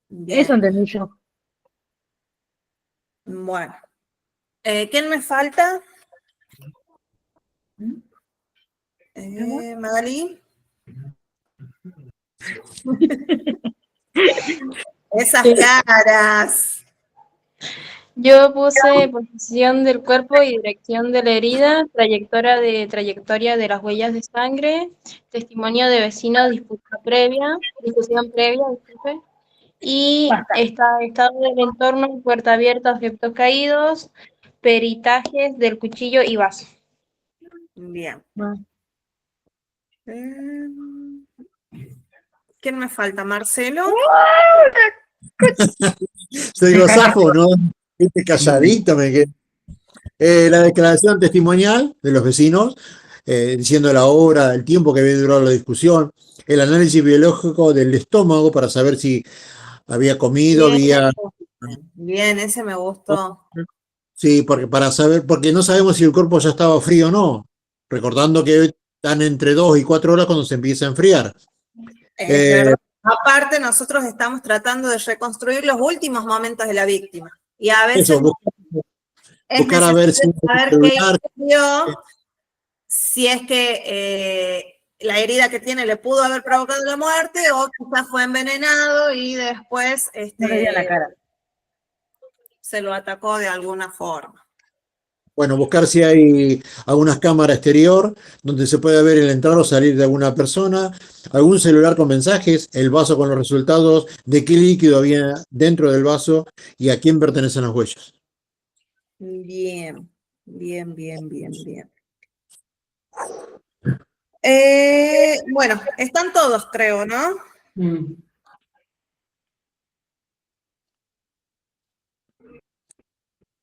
Bien. Eso entendí yo. Bueno. ¿Quién me falta? Magali. Esas caras. Yo puse posición del cuerpo y dirección de la herida, trayectoria de las huellas de sangre, testimonio de vecinos, discusión previa, disculpe, y estado del entorno, puerta abierta, objetos caídos, peritajes del cuchillo y vaso. Bien. Bueno, ¿Quién me falta? ¿Marcelo? Soy Zafo, ¿no? Este calladito me quedé. La declaración testimonial de los vecinos, diciendo la hora, el tiempo que había durado la discusión, el análisis biológico del estómago para saber si había comido, Bien, había... bien, ese me gustó. Sí, porque para saber, porque no sabemos si el cuerpo ya estaba frío o no. Recordando que están entre 2 y 4 horas cuando se empieza a enfriar. Es verdad. Aparte, nosotros estamos tratando de reconstruir los últimos momentos de la víctima. Y a veces Eso, buscar a ver si saber qué hizo, si es que la herida que tiene le pudo haber provocado la muerte o quizás fue envenenado y después no le di a la cara. se lo atacó de alguna forma. bueno, buscar si hay algunas cámaras exterior donde se puede ver el entrar o salir de alguna persona, algún celular con mensajes, el vaso con los resultados de qué líquido había dentro del vaso y a quién pertenecen las huellas. Bien, bien, bien, bien, bien. Bueno, están todos, creo, ¿no?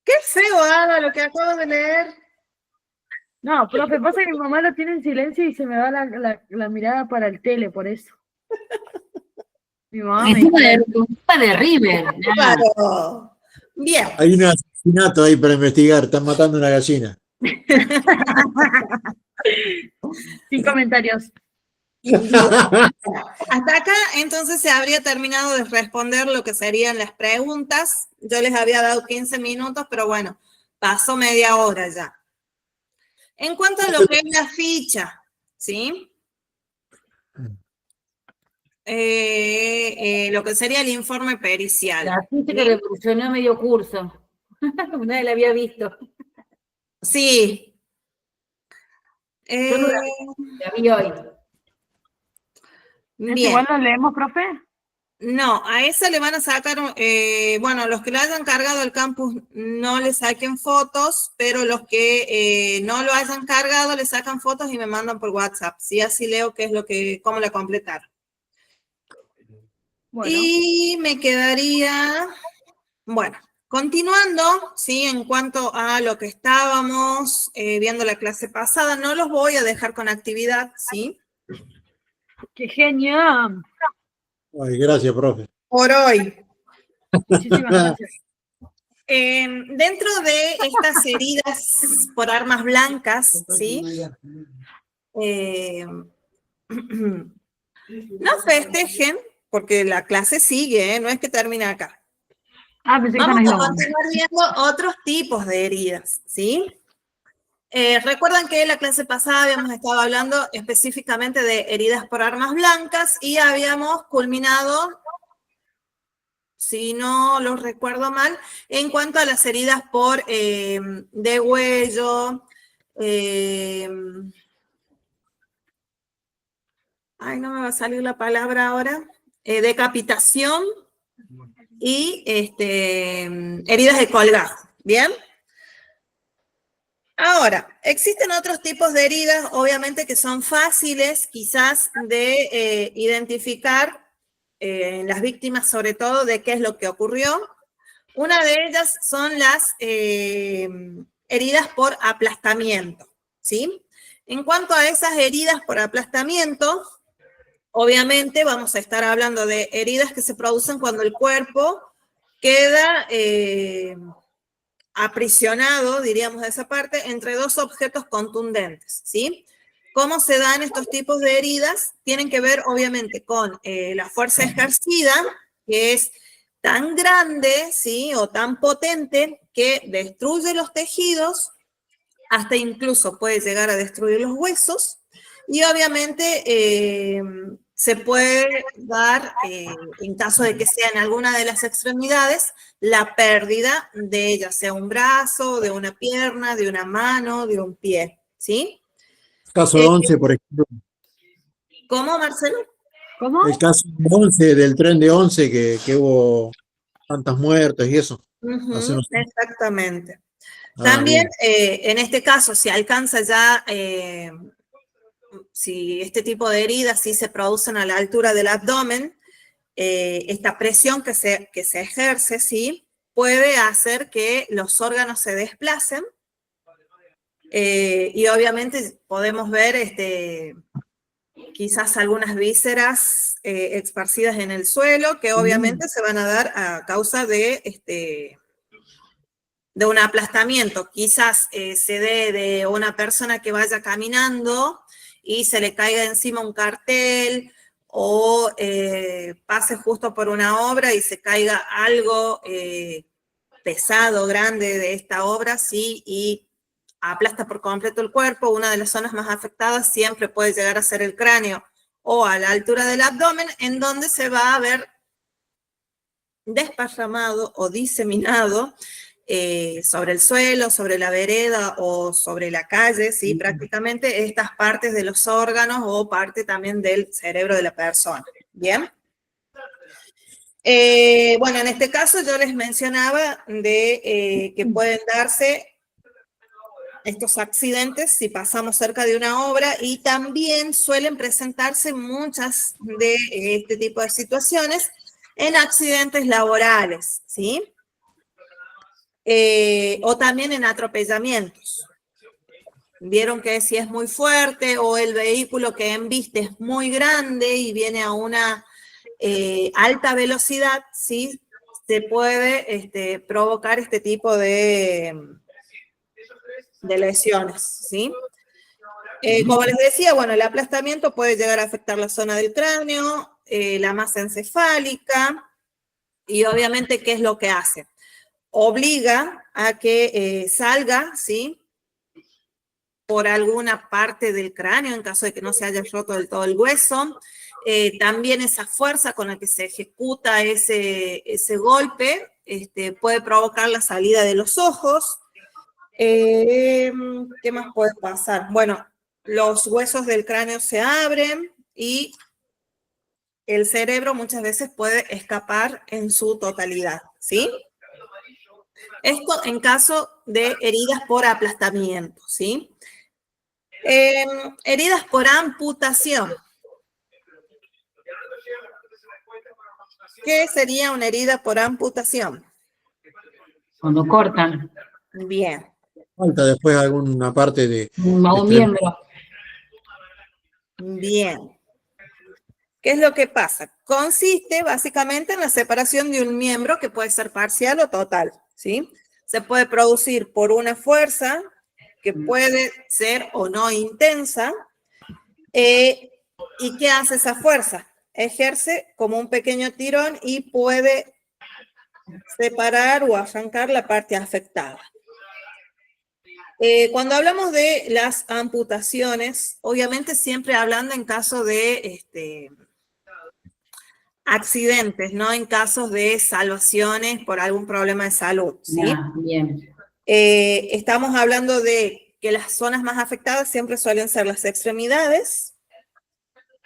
Qué feo, Ada, lo que acabo de leer. No, profe, pasa que mi mamá lo tiene en silencio y se me va la mirada para el tele, por eso. Mi mamá me Encima dice, de River. nada. Claro. Bien. Hay un asesinato ahí para investigar, están matando una gallina. sin comentarios. Hasta acá, entonces, se habría terminado de responder lo que serían las preguntas. Yo les había dado 15 minutos, pero bueno, pasó media hora ya. En cuanto a lo que es la ficha, ¿sí? Lo que sería el informe pericial. La ficha que revolucionó medio curso. Nadie la había visto. Sí. Yo no la vi hoy. ¿Es Bien. igual lo leemos, profe? No, a esa le van a sacar, bueno, los que lo hayan cargado al campus no le saquen fotos, pero los que no lo hayan cargado le sacan fotos y me mandan por WhatsApp. Sí, así leo qué es lo que, cómo la completaron. Bueno. Y me quedaría, bueno, continuando, ¿sí? En cuanto a lo que estábamos viendo la clase pasada, no los voy a dejar con actividad, ¿sí? ¡Qué genial! Ay, gracias, profe. Por hoy. Muchísimas gracias. Dentro de estas heridas por armas blancas, ¿sí? No festejen, porque la clase sigue, ¿eh? No es que termine acá. Pensé que Vamos nos a íbamos. continuar viendo otros tipos de heridas, ¿sí? Recuerdan que en la clase pasada habíamos estado hablando específicamente de heridas por armas blancas y habíamos culminado, si no lo recuerdo mal, en cuanto a las heridas por degüello, ay, no me va a salir la palabra ahora, decapitación y heridas de colgajo, ¿bien? Ahora, existen otros tipos de heridas, obviamente, que son fáciles quizás de identificar en las víctimas, sobre todo, de qué es lo que ocurrió. Una de ellas son las heridas por aplastamiento, ¿sí? En cuanto a esas heridas por aplastamiento, obviamente vamos a estar hablando de heridas que se producen cuando el cuerpo queda aprisionado, diríamos de esa parte, entre dos objetos contundentes, ¿sí? ¿Cómo se dan estos tipos de heridas? Tienen que ver, obviamente, con la fuerza ejercida, que es tan grande, ¿sí? O tan potente que destruye los tejidos, hasta incluso puede llegar a destruir los huesos, y obviamente se puede dar, en caso de que sea en alguna de las extremidades, la pérdida de ya sea un brazo, de una pierna, de una mano, de un pie, ¿sí? Caso 11, por ejemplo. ¿Cómo, Marcelo? ¿Cómo? El caso de 11, del tren de 11, que hubo tantas muertes y eso. Hace unos- Exactamente. Ah, También, bien. en este caso, si alcanza ya, si este tipo de heridas sí se producen a la altura del abdomen, esta presión que se ejerce, sí, puede hacer que los órganos se desplacen y obviamente podemos ver quizás algunas vísceras esparcidas en el suelo que obviamente se van a dar a causa de un aplastamiento. Quizás se dé de una persona que vaya caminando y se le caiga encima un cartel o pase justo por una obra y se caiga algo pesado, grande de esta obra, sí, y aplasta por completo el cuerpo. Una de las zonas más afectadas siempre puede llegar a ser el cráneo o a la altura del abdomen, en donde se va a ver desparramado o diseminado sobre el suelo, sobre la vereda o sobre la calle, ¿sí? Prácticamente estas partes de los órganos o parte también del cerebro de la persona. ¿Bien? Bueno, en este caso yo les mencionaba de que pueden darse estos accidentes si pasamos cerca de una obra y también suelen presentarse muchas de este tipo de situaciones en accidentes laborales, ¿sí? O también en atropellamientos. Vieron que si es muy fuerte o el vehículo que embiste es muy grande y viene a una alta velocidad, ¿sí? Se puede provocar este tipo de lesiones, ¿sí? Como les decía, bueno, el aplastamiento puede llegar a afectar la zona del cráneo, la masa encefálica y obviamente, ¿qué es lo que hace? Obliga a que salga, ¿sí? Por alguna parte del cráneo, en caso de que no se haya roto del todo el hueso. También esa fuerza con la que se ejecuta ese golpe puede provocar la salida de los ojos. ¿Qué más puede pasar? Bueno, los huesos del cráneo se abren y el cerebro muchas veces puede escapar en su totalidad, ¿sí? Esto en caso de heridas por aplastamiento, ¿sí? Heridas por amputación. ¿Qué sería una herida por amputación? Cuando cortan Bien. Falta después alguna parte de a un extremidad. miembro. Bien. ¿Qué es lo que pasa? Consiste básicamente en la separación de un miembro que puede ser parcial o total, ¿sí? Se puede producir por una fuerza que puede ser o no intensa. ¿Y qué hace esa fuerza? Ejerce como un pequeño tirón y puede separar o arrancar la parte afectada. Cuando hablamos de las amputaciones, obviamente siempre hablando en caso de accidentes, no en casos de salvaciones por algún problema de salud, ¿sí? Ah, bien. Estamos hablando de que las zonas más afectadas siempre suelen ser las extremidades,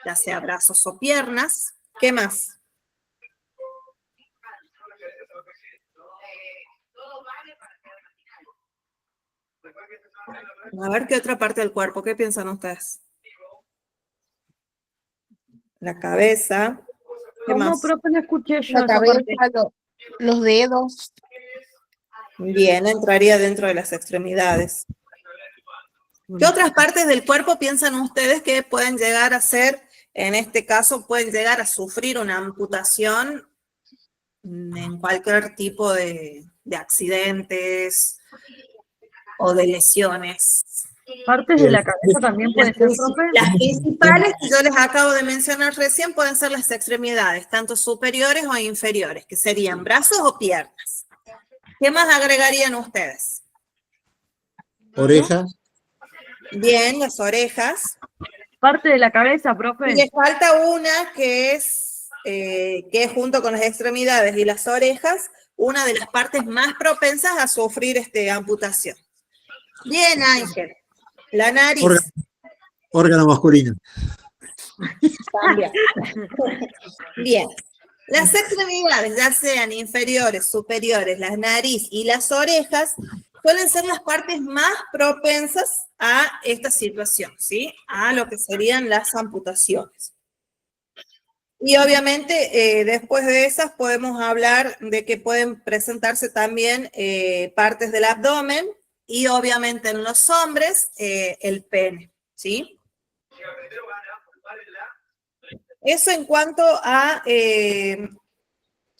ya sea brazos o piernas. ¿Qué más? A ver qué otra parte del cuerpo, ¿qué piensan ustedes? La cabeza. ¿Qué ¿Cómo, más? profe? No escuché yo La esa parte. cabeza, los dedos. Bien, entraría dentro de las extremidades. ¿Qué otras partes del cuerpo piensan ustedes que pueden llegar a ser, en este caso, pueden llegar a sufrir una amputación en cualquier tipo de accidentes o de lesiones? Partes de la cabeza también pueden ser, profe. Las principales que yo les acabo de mencionar recién pueden ser las extremidades, tanto superiores o inferiores, que serían brazos o piernas. ¿Qué más agregarían ustedes? Orejas. Bien, las orejas. Parte de la cabeza, Y profe. le falta una que es junto con las extremidades y las orejas, una de las partes más propensas a sufrir amputación. Bien, Ángel. La nariz. Órgano masculino. Cambia. Bien. Las extremidades, ya sean inferiores, superiores, la nariz y las orejas, suelen ser las partes más propensas a esta situación, ¿sí? A lo que serían las amputaciones. Y obviamente, después de esas podemos hablar de que pueden presentarse también partes del abdomen y obviamente en los hombres el pene, ¿sí? Eso en cuanto a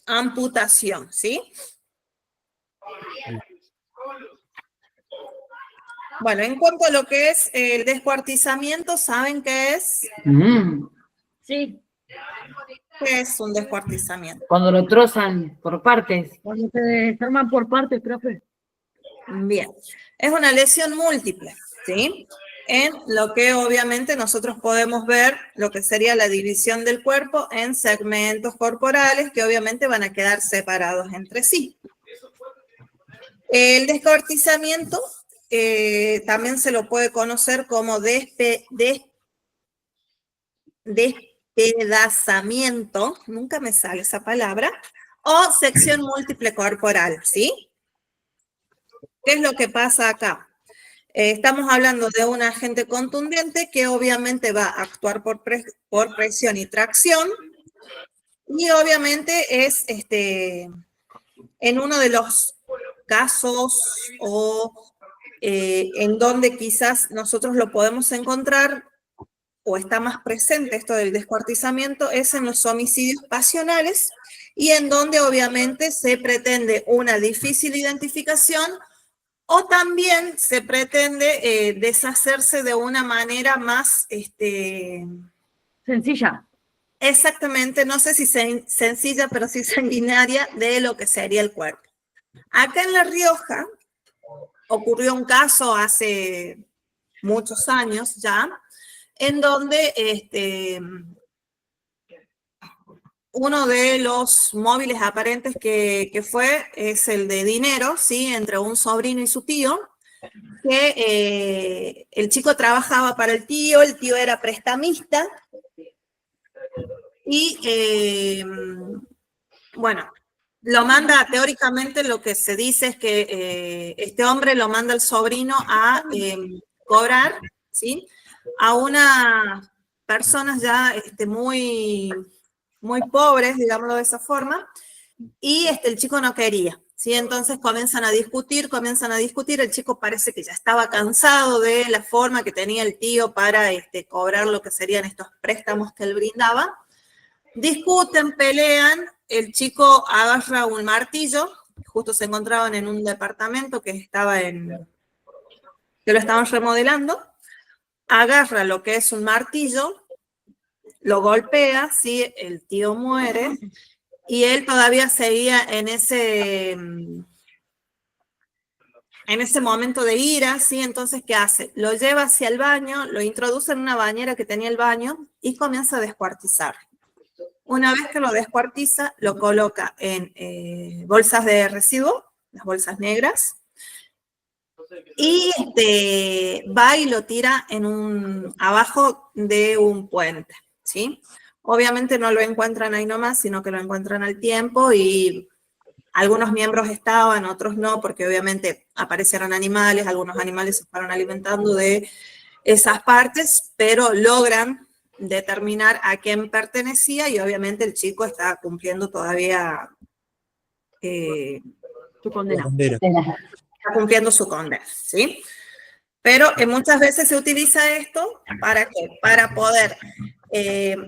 amputación, ¿sí? Bueno, en cuanto a lo que es el descuartizamiento, ¿saben qué es? Sí, ¿Qué es un descuartizamiento? cuando lo trozan por partes. Cuando se desarman por partes, profe. Bien, es una lesión múltiple, ¿sí? En lo que obviamente nosotros podemos ver lo que sería la división del cuerpo en segmentos corporales que obviamente van a quedar separados entre sí. El descuartizamiento también se lo puede conocer como despedazamiento, nunca me sale esa palabra, o sección múltiple corporal, ¿sí? ¿Qué es lo que pasa acá? Estamos hablando de un agente contundente que obviamente va a actuar por presión y tracción, y obviamente es en uno de los casos o en donde quizás nosotros lo podemos encontrar o está más presente esto del descuartizamiento es en los homicidios pasionales y en donde obviamente se pretende una difícil identificación o también se pretende deshacerse de una manera más, Sencilla. exactamente, no sé si sencilla, pero sí sanguinaria de lo que sería el cuerpo. Acá en La Rioja ocurrió un caso hace muchos años ya, en donde uno de los móviles aparentes que fue es el de dinero, ¿sí? Entre un sobrino y su tío, que el chico trabajaba para el tío era prestamista, y bueno, lo manda, teóricamente lo que se dice es que este hombre lo manda al sobrino a cobrar, ¿sí? A unas personas ya muy pobres, digámoslo de esa forma, y el chico no quería, ¿sí? Entonces comienzan a discutir, el chico parece que ya estaba cansado de la forma que tenía el tío para cobrar lo que serían estos préstamos que él brindaba. Discuten, pelean, el chico agarra un martillo, justo se encontraban en un departamento que lo estaban remodelando, agarra lo que es un martillo, lo golpea, ¿sí? El tío muere, y él todavía seguía en ese momento de ira, ¿sí? Entonces, ¿qué hace? Lo lleva hacia el baño, lo introduce en una bañera que tenía el baño y comienza a descuartizar. Una vez que lo descuartiza, lo coloca en bolsas de residuo, las bolsas negras, y va y lo tira abajo de un puente, ¿sí? Obviamente no lo encuentran ahí nomás, sino que lo encuentran al tiempo y algunos miembros estaban, otros no, porque obviamente aparecieron animales, algunos animales se fueron alimentando de esas partes, pero logran determinar a quién pertenecía y obviamente el chico está cumpliendo todavía Tu condena. está cumpliendo su condena, ¿sí? Pero muchas veces se utiliza esto ¿para qué? Para poder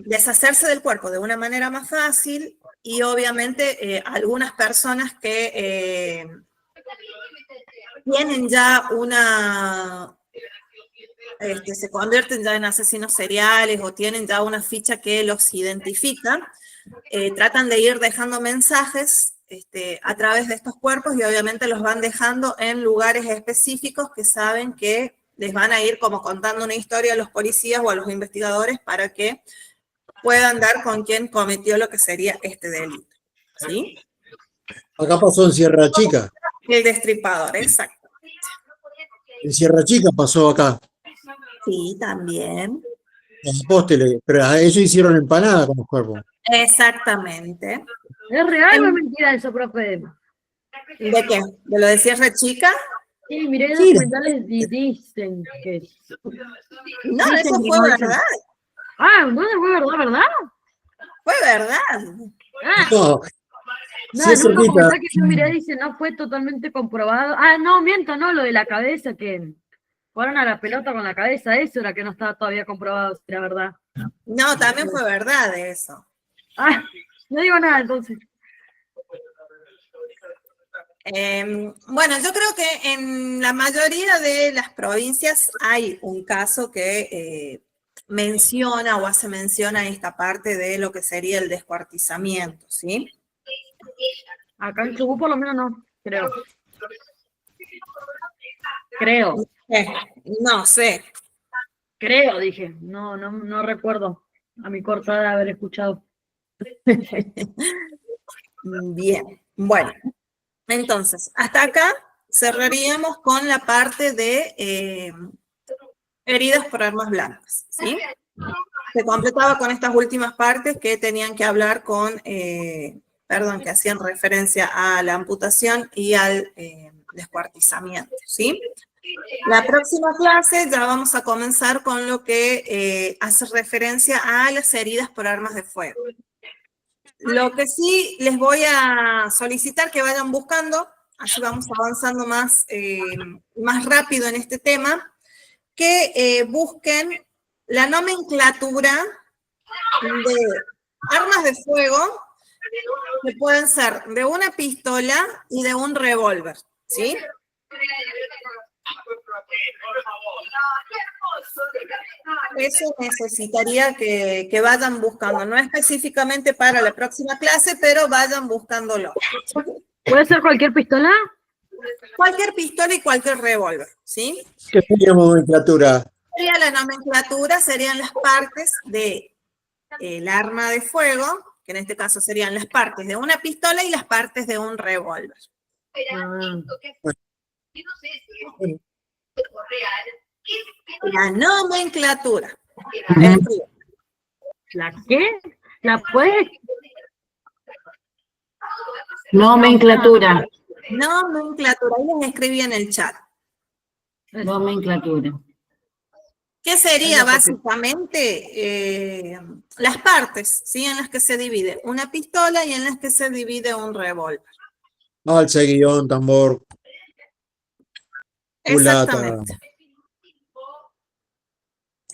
deshacerse del cuerpo de una manera más fácil y obviamente algunas personas que tienen ya se convierten ya en asesinos seriales o tienen ya una ficha que los identifica, tratan de ir dejando mensajes a través de estos cuerpos y obviamente los van dejando en lugares específicos que saben que les van a ir como contando una historia a los policías o a los investigadores para que puedan dar con quién cometió lo que sería este delito, ¿sí? Acá pasó en Sierra Chica. El destripador, exacto. En Sierra Chica pasó acá. Sí, también. Los apóstoles, pero a ellos hicieron empanada con los cuerpos. Exactamente. ¿Es real o es mentira eso, profe? ¿De qué? ¿De lo de cierre chica? Sí, miré Sí. documentales y dicen que... No, Dicen eso que fue no, dicen. verdad. Ah, no, fue verdad, ¿verdad? Fue verdad. Ah, No, no, sí es en un cerquita. documental que yo miré dice no fue totalmente comprobado. Ah, no, miento, no, lo de la cabeza, que fueron a la pelota con la cabeza, eso era que no estaba todavía comprobado, si era verdad. No, también fue verdad eso. Ah, no digo nada entonces. Bueno, yo creo que en la mayoría de las provincias hay un caso que menciona o hace mención a esta parte de lo que sería el descuartizamiento, ¿sí? Acá en Chubut por lo menos no, creo. Creo, No sé. creo, dije. No, no, no recuerdo a mi corta edad haber escuchado. Bien, bueno. Entonces, hasta acá cerraríamos con la parte de heridas por armas blancas, ¿sí? Se completaba con estas últimas partes que tenían que hablar con, perdón, que hacían referencia a la amputación y al descuartizamiento, ¿sí? La próxima clase ya vamos a comenzar con lo que hace referencia a las heridas por armas de fuego. Lo que sí les voy a solicitar que vayan buscando, así vamos avanzando más rápido en este tema, que busquen la nomenclatura de armas de fuego que pueden ser de una pistola y de un revólver, ¿sí? Eso necesitaría que vayan buscando, no específicamente para la próxima clase, pero vayan buscándolo. ¿Puede ser cualquier pistola? Cualquier pistola y cualquier revólver, ¿sí? ¿Qué sería nomenclatura? Sería la nomenclatura, serían las partes del arma de fuego, que en este caso serían las partes de una pistola y las partes de un revólver. Ah, La nomenclatura. ¿la qué? ¿La puedes? Nomenclatura. Nomenclatura, ahí les escribí en el chat. Nomenclatura. ¿Qué sería básicamente las partes, ¿sí? En las que se divide una pistola y en las que se divide un revólver. Alza, guión, tambor, culata, Exactamente.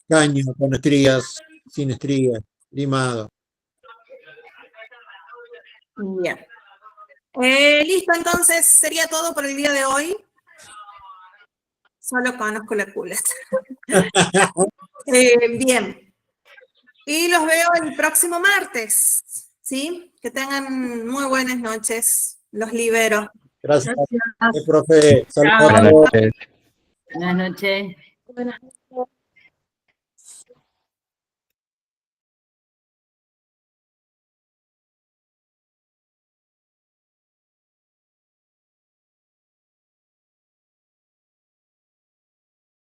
caño, con estrías, sin estrías, limado. Bien. Listo, entonces sería todo por el día de hoy. Solo conozco la culata. Bien. Y los veo el próximo martes, ¿sí? Que tengan muy buenas noches. Los libero. Gracias, Gracias. profe. Saludos a Buenas todos. noches. Buenas noches. Buenas noches.